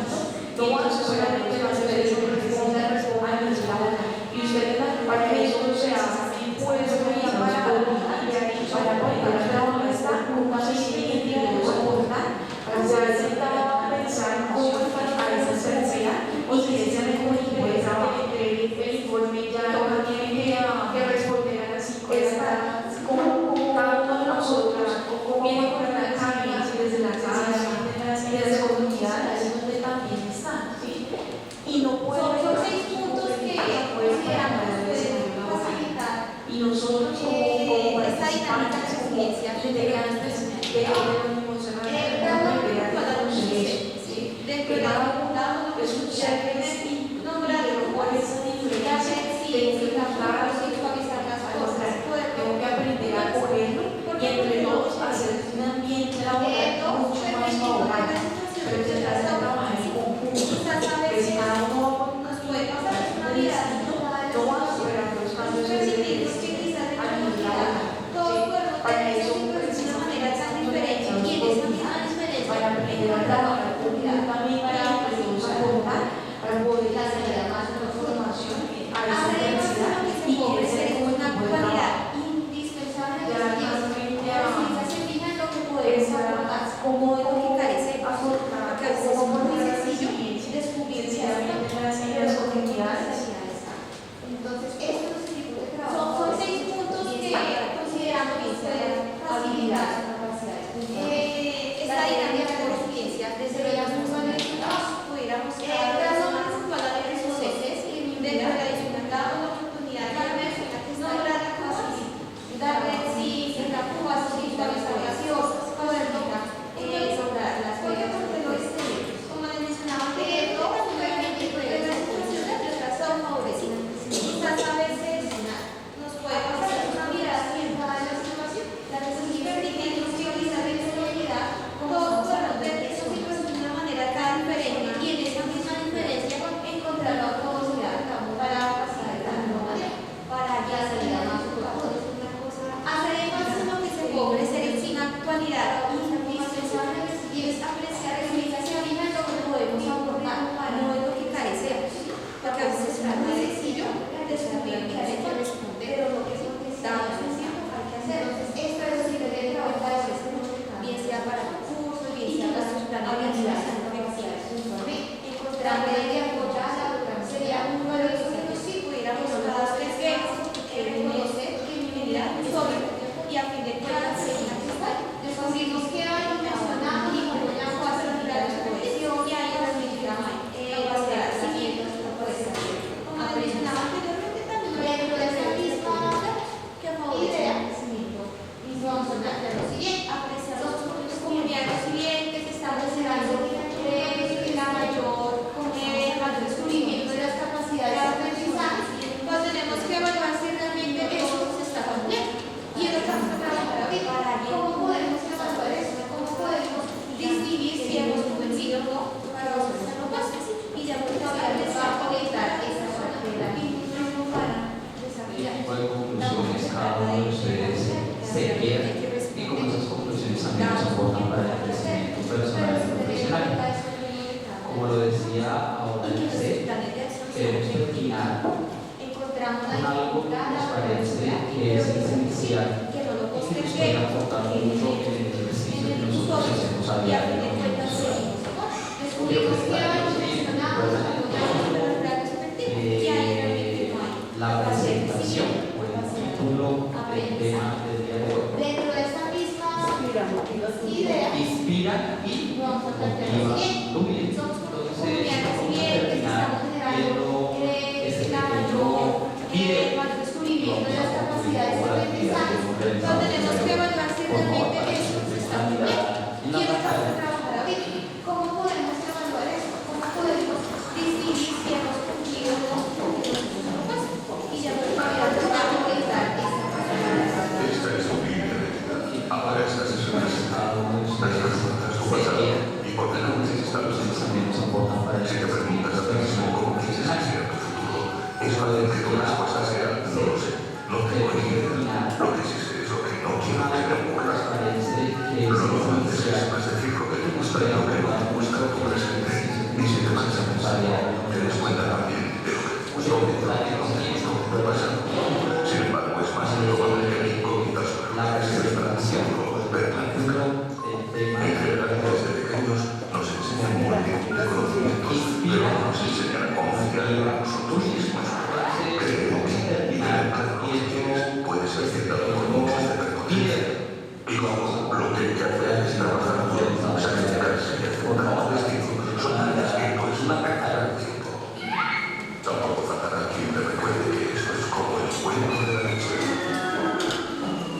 No solamente va a ser eso, responde a nivel laboral. Y ustedes para que eso se haga, pues para poder trabajar está una siguiente para poder sentar a pensar cómo enfrentar esa necesidad y que ese mejor de trabajo el informe ya tiene que responder a las 5 de la tarde, como cada uno de nosotros viene con la carga desde la casa, desde las comunidades donde también están, ¿sí? Y no pueden Son 6 puntos que consideramos pueden facilitar y nosotros como esta dinámica de resiliencia integrantes de dentro de la comunidad es un ser distinto nombrado cuál es la diferencia si la sexualizar las cosas, tengo que aprender a cogerlo y entre todos hacer un ambiente laboral mucho más favorable pero se trata de trabajar en conjunto pues cada uno nos puede pasar una vida no va a superar los cambios de permitirnos que quizás en la comunidad todos podemos para tener eso de una manera tan diferente tipo de conclusiones cada uno de ustedes se queda y cómo esas conclusiones también nos aportan para el crecimiento personal y profesional. Como lo decía ahora José, queremos terminar con algo que nos parece que es esencial y que nos puede aportar mucho en el ejercicio que nosotros hacemos a diario. Descubrimos que algo mencionamos La presentación o el título del tema del día de hoy. dentro de esta misma idea, Inspira y vamos a plantear motiva lo siguiente. tu vida. Somos Entonces, comunidades vamos a siguientes, terminar estamos generando viendo este pequeño mayor descubrimiento de las capacidades de aprendizaje, pero tenemos que evaluar si realmente eso está muy bien. ¿Quién nos hace trabajar ahorita? ¿Cómo podemos evaluar eso? ¿Cómo podemos distinguir si hemos cumplido o no cumplido nuestros propósitos? Y ya nos vamos a realizar esta capacidad. Esta es tu vida de vida. Ahora esta sesión es las preguntas tu pasado y por qué no necesitamos también nos aportan para el Si te preguntas a ti mismo cómo quieres hacer tu futuro, es fácil que tu respuesta sea no lo sé, no tengo ni idea. Lo que sí sé es lo que no quiero que me ocurra. Lo normal es decir lo que te gusta y lo que no te gusta de tu presente. Y si te vas a pensar, te des cuenta también de lo que te gustó y de lo que no te gustó de tu pasado. Sin embargo, es más probable que la incógnita sobre lo que es nuestra acción o permanezca. En general, desde pequeños nos enseñan muy bien de conocimientos, pero no nos enseñan a confiar en nosotros mismos. Creemos y tener claro lo que quieres puede ser citado por muchos de prepotencia. Y como lo que hay que hacer es trabajar duro, sacrificarse y aceptar tu destino, son ideas que no es una carga del tiempo. Tampoco faltará quien te recuerde que esto es como el cuento de la leche.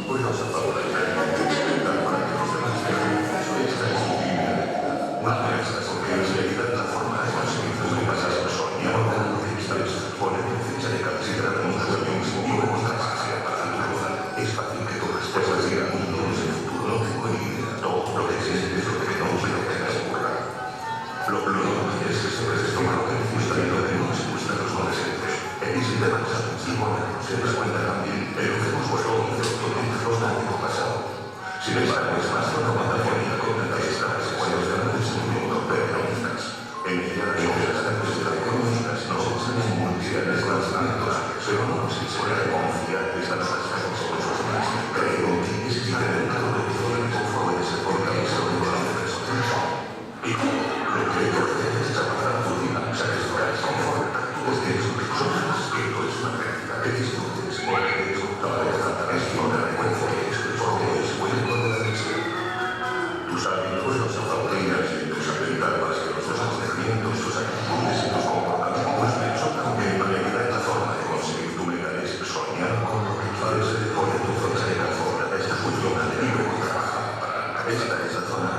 Pues no se favor de intentar para que los demás vean. Esta es mi vida de vida. Una de estas realidad la forma de conseguir lo que pasas soñar o tener cristales, poner en fecha de considerar un sueño mismo y luego trabajar para la cosa. Es fácil que tu respuesta sea un no sé futuro, no tengo ni idea. Todo lo que existe es lo que no quiero que me ocurra. Lo normal es que se toma lo que nos gusta y lo que no nos gusta los adolescentes. Y si te vas a y bueno, se das cuenta también de lo que hemos vuelto a hacer todo el año pasado. Sin embargo, es más recomendación y la condena de estas secuelas de grandes mundo peronistas. En ella las sociedades económicas nos enseñan mundiales lanzamientos, pero no nos enseñan a confiar en estas cosas con sus más. Creo que existe dentro de todo el conforme de ese fortaleza de la personas. Y lo que hay que hacer es trabajar tu vida, satisfacer conforme a tu destino. Son más que no es una práctica que disfrutes, porque eso todavía falta explorar el cuerpo que es, porque es bueno de la leche. Tus hábitos, los autoridades y tus habilidades, los acontecimientos, tus actitudes y tus comportamientos son también realidad en la forma de conseguir tu meta es soñar con lo que quieres, poner tu fecha de la forma de esta función y luego trabajar para esta es la zona,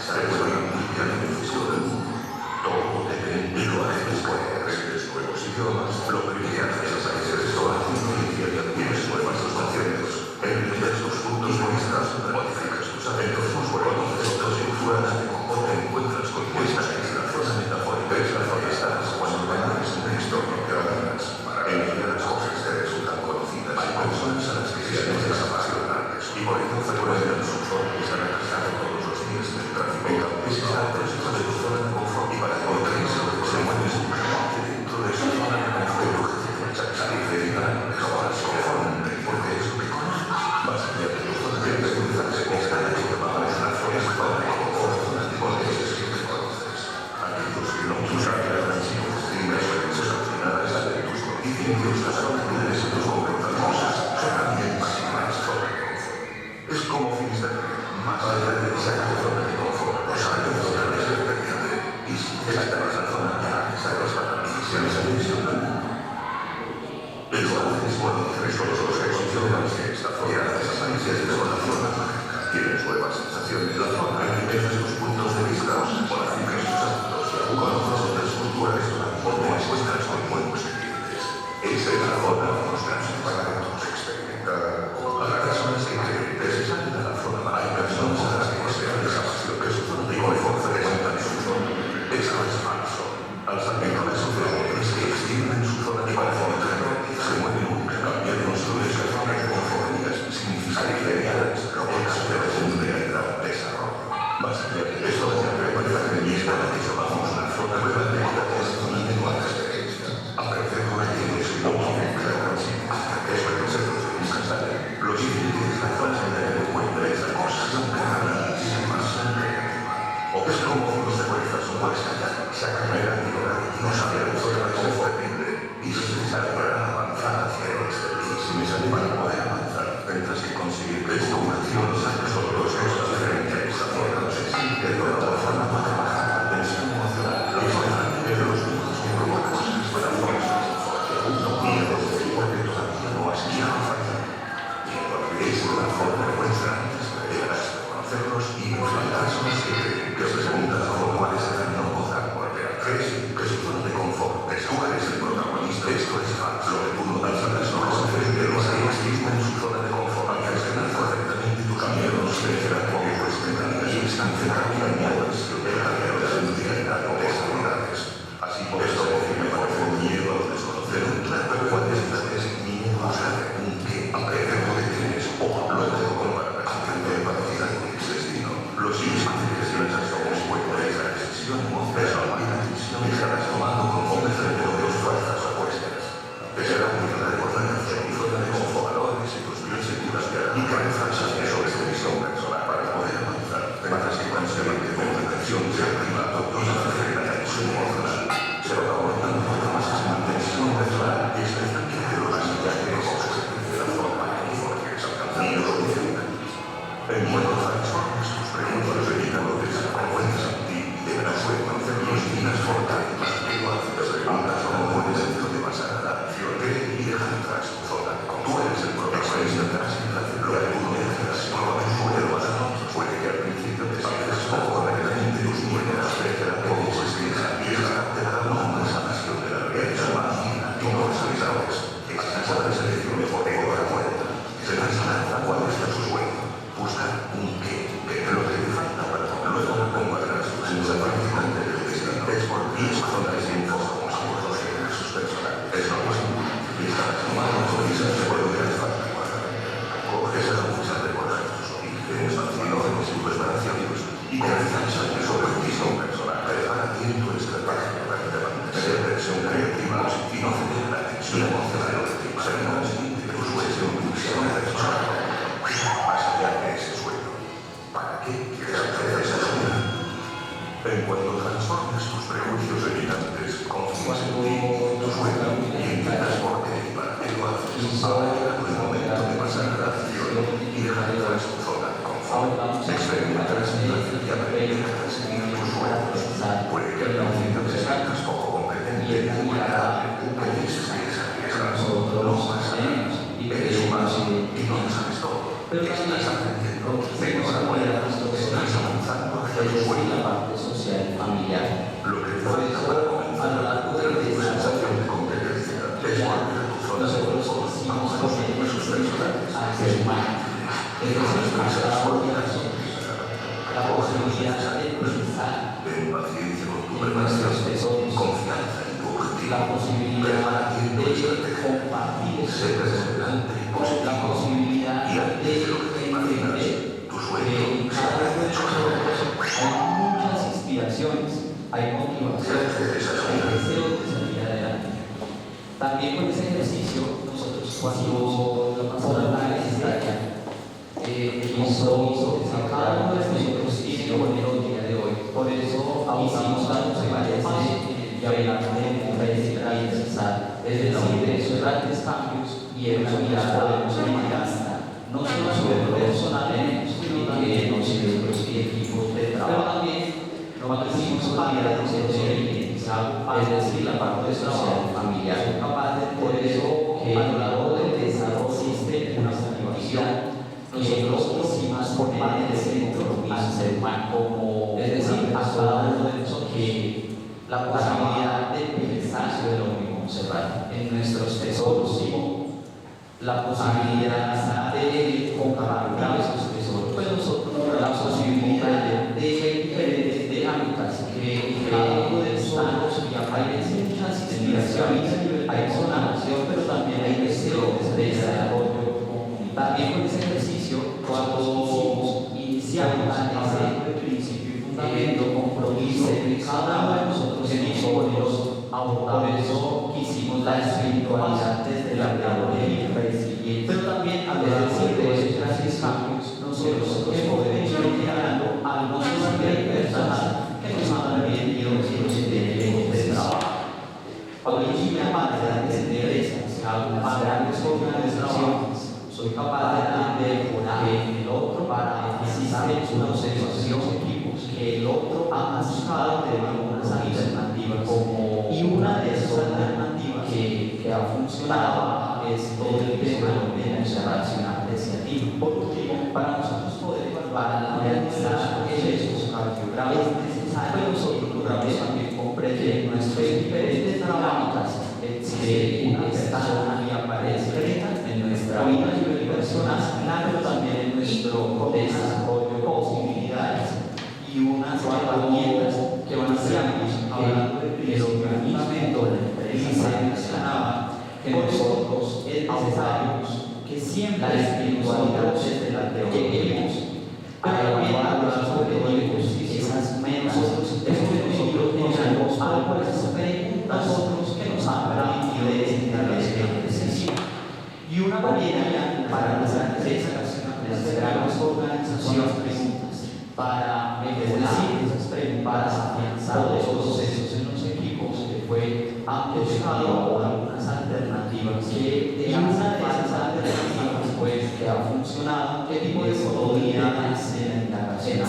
recuerda muy bien el beneficio del mundo. Todo depende y lo haces puede aprendes nuevos idiomas, lo que haces es hacer esto a tu inicia y adquieres nuevas sustancias, enriqueces tus puntos de vista, modificas tus hábitos, conoces otras culturas, o te encuentras con esta es la zona metafórica, es la zona estás cuando ganas un entorno que ganas. En ella las cosas te resultan conocidas, hay personas a las que sientes apasionantes, y por ello frecuentan sus zonas y están atrasados todos los días en el tráfico. Ese es el proceso de tu zona de confort y para encontrar eso se mueves dentro de su zona de confort. Satisfacer y ganar mejoras conforme porque es lo que conoces. Más allá de tu zona de aprendizaje, esta es la que llamamos la zona de confort o la zona de porque es lo que conoces. Aquellos que no usan las disciplinas o excepcionales de tus conocimientos, las habilidades y tus comportamientos son también máximas zona de confort. Es como Finisterre, más allá de esa zona de confort, los años de desperdiente. Y si esta es la zona que necesitas para mí, se les ha mencionado. El lugar es bueno, tres todos los que consideran que esta zona desaparece de la zona mágica. Tienes nuevas sensaciones, la zona enriquece tus puntos de vista, modificas tus hábitos, conoces otras culturas, o te encuentras con nuevos clientes. Esta es la zona que nos para experimentar. A las personas que creen que se salen de la zona mágica, hay personas a las que consideran esa pasión que su zona de confort frecuentan su zona. Eso es falso. Al salir de la sociedad es que extienden su zona de confort. Se mueven nunca cambiar los sueños Esa carrera no sabe el todo es terrible y es necesario para avanzar hacia el exterior. Si me sale para poder avanzar, tendrás que conseguir que tu acción son dos cosas diferentes. De toda forma para trabajar la tensión emocional, los los mundos que provocan para fuerzas, miedo porque todavía no has llegado a fallar. Es una forma de vuestra llegarás a conocerlos y los fantasmas que os preguntan cuál es el no gozar por ver. ¿Crees que su zona de confort es tú eres el protagonista? Esto es falso. Lo que tú no alcanzas no es diferente de los demás que están en su zona de confort. Al gestionar correctamente tus miedos, crecerán como cuestionan y están cerrados en miedos de la realidad o desigualdades. Así por eso me parece un miedo a lo desconocido. Pero cuando es miedo a saber que aprender lo que tienes o luego comparar aprender para tirar con tu destino. Los instantes que las acciones pueden esa decisión emocional y la decisión que estarás tomando como un efecto de dos fuerzas opuestas. Te será útil recordar tu zona de confort, valores y tus principios y cabezas hacia su extensión personal para poder avanzar. Tendrás que conseguir que tu atención se activa y la tensión emocional se va abordando por más en tensión personal y es el que de los asignantes de la forma de confort que es alcanzando lo que en cuanto transformes tus preguntas evitándoles la vergüenza en ti, deberás reconocer los minas fortalezas que igual te preguntas cómo puedes dentro de pasar a la acción y dejar atrás tu zona. Tú eres el protagonista de la situación, lo que tú no dejas, solo tu suelo a la noche. Puede que al principio te sientas poco correctamente tus miedos, pero poco se explica y te da una sanación de la realidad humana. Tú no sabes, estás a la selección de por la cuenta. Serás la cual está su sueño. Buscar un qué, lo que te falta para luego combatirás en la práctica del destino. Es por ti, es zona de tiempo, como si vos en sus personajes. Es lo más importante. Y estarás tomando decisiones de vuelo que les falta guardar. Coges a la mucha de recordar tus orígenes, valores y tus relaciones y confianza en su bendición personal. Prepara bien tu estrategia para que te mantengas en versión creativa y no ceder la tensión emocional de ti. Ser consciente de tu sueño y tu visión personal. Más allá de ese sueño, ¿para qué quieres hacer esa sueño? En cuanto transformes tus prejuicios limitantes, confías en ti, tu sueño y entiendas por qué y para qué lo haces. Ahora llega el momento de pasar a la acción y dejar atrás tu zona de confort. Experimentarás en la y aprenderás a seguir tus sueños. Puede que al principio te sientas poco competente y vulnerable, pero dices que es arriesgar, no vas a menos, eres humano y no lo sabes todo. Pero estás aprendiendo, enhorabuena, estás avanzando hacia tu sueño. La parte social y familiar. Lo que te falta para comenzar a tener tu sensación de competencia es volver a tu zona de confort, vamos a los recursos personales. Al ser humano. Es decir, la posibilidad de pensar Ten paciencia con tu en nuestros preparación, tesoros, confianza en tu objetivo, la posibilidad de compartir sé perseverante y la positivo, posibilidad y antes de de lo que te imaginas, entender tu que sueño en cada uno de nosotros hay muchas inspiraciones, hay motivación, hay deseo de salir adelante. También con ese ejercicio, nosotros cuando la pasada necesaria hizo que cada uno de nosotros tiene que poner el día de hoy. Por eso abusamos tanto, se parece, y hablar de realizar, es decir, de esos grandes cambios y en una mirada podemos mirar no solo a su personalmente, sino también nuestros equipos de trabajo. También cuando hicimos familia de es decir, la parte social familiar. Por eso que a lo largo del desarrollo existe una motivación. Nosotros hicimos poner en el centro al ser humano como, es decir, a cada uno de nosotros que la posibilidad de pensar sobre lo mismo observar en nuestros tesoros, ¿sí? La posibilidad de compartir esos tesoros, pues nosotros la posibilidad de diferentes dinámicas que cada uno de nosotros hay muchas inspiraciones, hay sanación, pero también hay deseo de desarrollo. También con ese ejercicio, cuando iniciamos ese principio y fundamento, compromiso, cada uno de nosotros ponerlos a votar. Por eso quisimos la espiritualidad desde la teoría y resiliente. Pero también, a decir de esos grandes cambios, nosotros podemos ir generando algo más personal que nos ha permitido nosotros tener por último, para nosotros poder evaluar realizar ejercicios cardiográficos es necesario que nosotros logramos también comprender nuestras diferentes dinámicas de una persona que aparece en nuestra vida personal, pero también en nuestro desarrollo, posibilidades y unas herramientas que van a ser hablando del organismo, y se mencionaba que nosotros es necesario que siempre la espiritualidad desde la lleguemos a evaluar los objetivos y esas metas, nosotros tenemos algo de esas preguntas que nos han permitido entender este ejercicio. Y una manera para las empresas, las grandes organizaciones, preguntas para decir esas preguntas, para afianzar los procesos en los equipos, que fue han buscado algunas alternativas y una de esas alternativas pues que ha funcionado, qué tipo de oportunidades en la indagación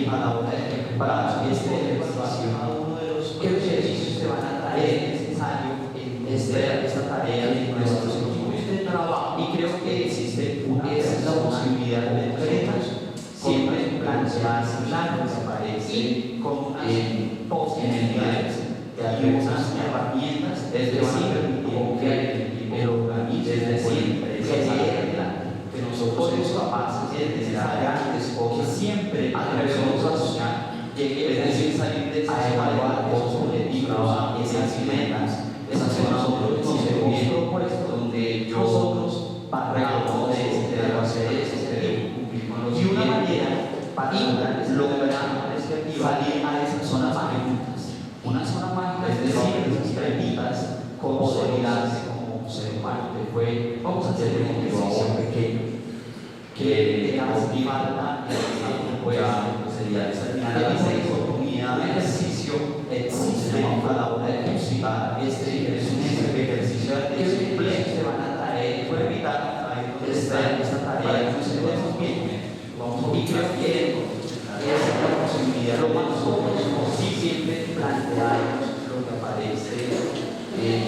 a la hora de para este evaluación a uno de los qué ejercicios te van a traer necesario en esta tarea de nuestros equipos de trabajo. Y creo que existe esa es la posibilidad de retos siempre plantearse planos me parece con posibilidades de algunas herramientas, es decir, confiar en el organismo, es decir, creerla, que nosotros somos capaces de generar grandes cosas, siempre atrevemos a soñar, es decir, salir de esa evaluar los objetivos, esas metas, esas que nosotros nos hemos propuesto, donde nosotros paramos de hacer eso, y una manera para lograr salir a esa zona mágica. Una zona mágica es decir, esas preguntas consolidarse como un ser humano, que fue, vamos a hacer un ejercicio pequeño, que hace falta sería esa dicotomía de ejercicio existe a la hora de ejercitar este ejercicio de atención plena que van a traer, puede evitar esta tarea que ustedes bien. Y creo que es la posibilidad lo más posible plantear lo que aparece en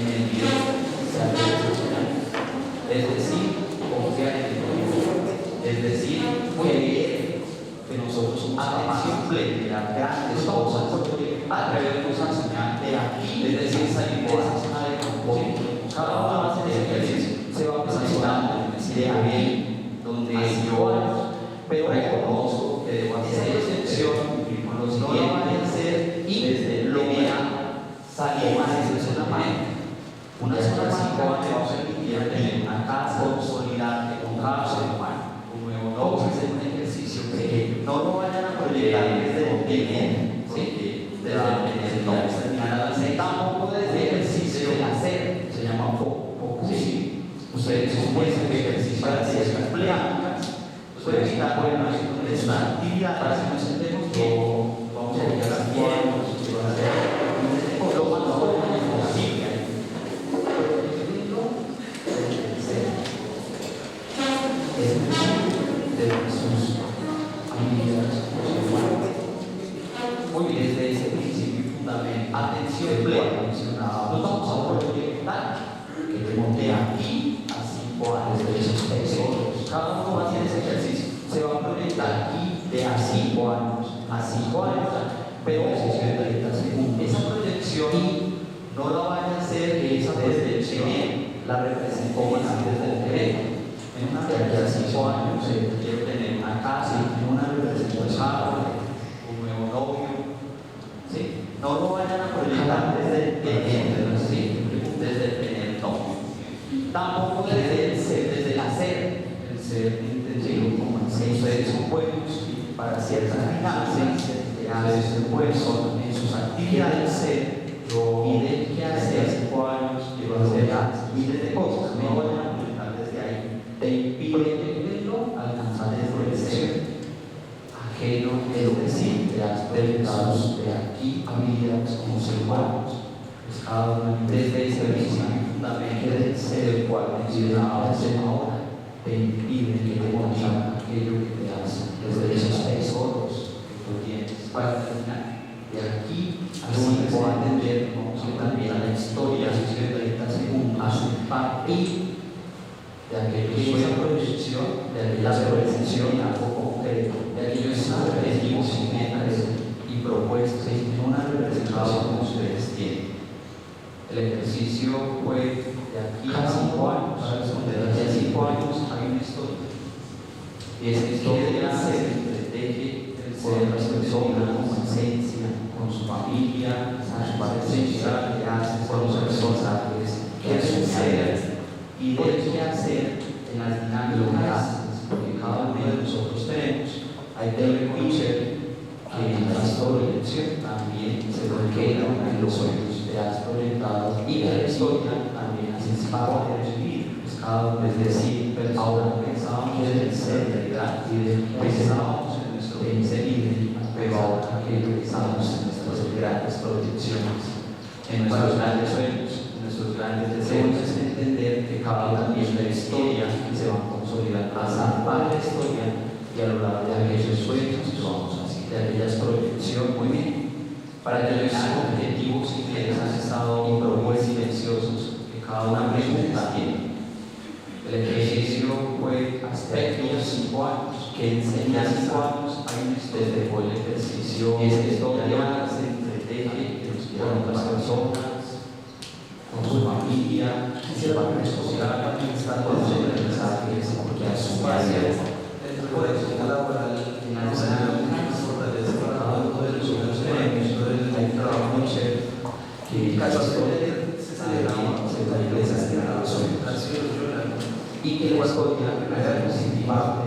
el video, es decir, confiar en el proyecto, es decir, creer que nosotros somos capaces de crear grandes cosas a través de nuestra señal de aquí, es decir, salir de esa zona de confort. Cada uno de ejercicio se va posicionando de ahí, donde yo pero reconozco que debo hacer excepción, cumplir con los siguientes, hacer y desde lograr salir más de esa zona mágica. Una zona mágica te va a permitir tener una casa, consolidarte con cada ser humano. Vamos a hacer un ejercicio pequeño. No lo vayan a proyectar desde el tener, ¿sí? Desde el tener, no. Tampoco desde el ejercicio del hacer, se llama foco, ¿sí? Ustedes suponen que ejercicio para hacer pláticas. Puede estar bueno en esta actividad para que nos sentemos bien, vamos a llegar bien, lo más posible. De sus habilidades. Muy bien, desde ese principio fundamental, atención plena, nos vamos a proyectar que te monté aquí a 5 años de esos tesoros. Cada uno va a hacer ese ejercicio. Se va a proyectar aquí de a 5 años a 5 años, pero de 30 segundos. Esa proyección no la vaya a hacer que esa proyección la representó antes del terreno. En una de aquí a 5 años quiero tener una casa, en una representó esa un nuevo novio. ¿Sí? No lo vayan a proyectar desde el tener, ¿sí? Desde el tener no. Tampoco desde el ser, desde el hacer. El ser intensivo como si ustedes son buenos para ciertas dinámicas, ustedes son buenos en sus actividades, yo mire qué hace hace 5 años, quiero hacer miles de cosas, no vayan a proyectar desde ahí, te impide alcanzar el progreso ajeno, es decir, de aspectos de aquí habilidades como ser humanos, pues cada uno desde ese principio fundamental del ser, el cual mencionaba ahora. Te impide que te motiva aquello que te hace desde esos tesoros que tú tienes para terminar. De aquí a 5 años vamos a también a la historia de 30 segundos hace parte de aquellos que esa proyección de la proyección en algo concreto, de aquellos objetivos y metas y propuestas, no una representación como ustedes tienen. El ejercicio fue de aquí a 5 años, para responder de aquí a 5 años hay una historia. Y esa historia se entreteje con las personas, con su esencia, con su familia, con su participación, con los responsables, qué sucede y de qué hacer en las dinámicas, porque cada uno de nosotros tenemos. Hay que reconocer que la historia también se queda en los sueños que has proyectado y que la historia también hace parte de su vida. Es decir, ahora pensábamos en seriedad y pensábamos en nuestro líder, pero ahora que pensamos en nuestras grandes proyecciones, en nuestros grandes sueños, en nuestros grandes deseos, es entender que cada una es la historia que se va a consolidar, pasar para la historia y a lo largo de aquellos sueños que vamos así, de aquellas proyecciones, muy bien, para terminar objetivos que les han estado y propuestas silenciosos que cada una pregunta tiene. El ejercicio fue aspectos 5 años, que enseña 5 años, desde fue el ejercicio, y esa historia se entreteje con otras personas, con su familia, se va a social, con sus aprendizajes, porque a su base, dentro de la sociedad laboral, en la sociedad fortalece para cada uno de los otros tenemos, hay un trabajo muy chévere, que casualmente se celebraba, se la iglesia celebraba su nación, y que la historia de manera positiva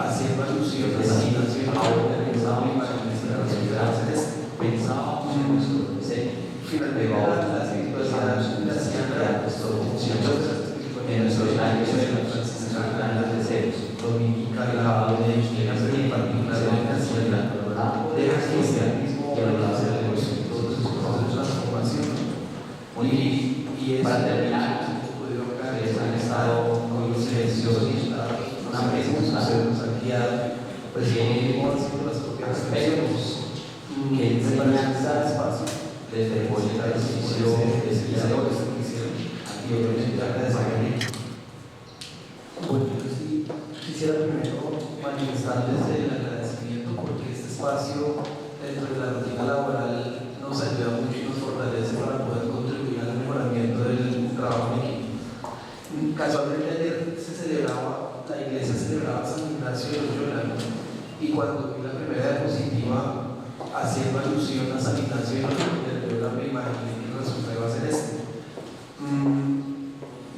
haciendo alusión a esa situación ahora pensábamos en nuestra sociedad pensábamos en nuestro presente finalmente la espiritualidad naciana en nuestros grandes sueños en nuestros grandes deseos dominical la de en particular de nacional deja que sea el mismo que a lo largo de todos sus procesos de transformación y para terminar han estado muy silenciosos y una pregunta se nos han guiado pues seguimos haciendo las propias reflexiones que enseñanza espacio desde el ejercicio de seguidores que hicieron aquí obviamente agradecer. Bueno, yo sí quisiera primero manifestarles el agradecimiento porque este espacio dentro de la rutina laboral nos ayuda mucho y nos fortalece para poder contribuir al mejoramiento del trabajo en equipo. Casualmente ayer la iglesia celebraba San Ignacio de Loyola y cuando vi la primera diapositiva haciendo alusión a San Ignacio de Loyola me imaginé que el resultado iba a ser este.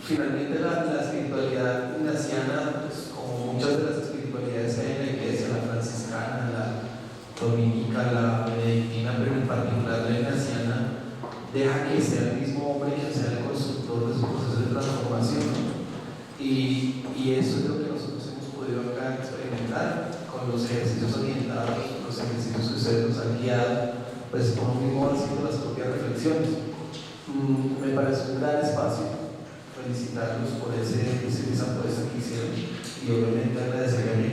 Finalmente la espiritualidad ignaciana, pues, como muchas de las espiritualidades que hay en la iglesia, la franciscana, la dominica, la benedictina, pero en particular la ignaciana, deja que sea el mismo hombre que sea el constructor de su proceso de transformación. Y eso es lo que nosotros hemos podido acá experimentar con los ejercicios orientados, los ejercicios que ustedes nos han guiado, pues uno mismo haciendo las propias reflexiones. Me parece un gran espacio. Felicitarlos por esa propuesta que hicieron y obviamente agradecerle a mí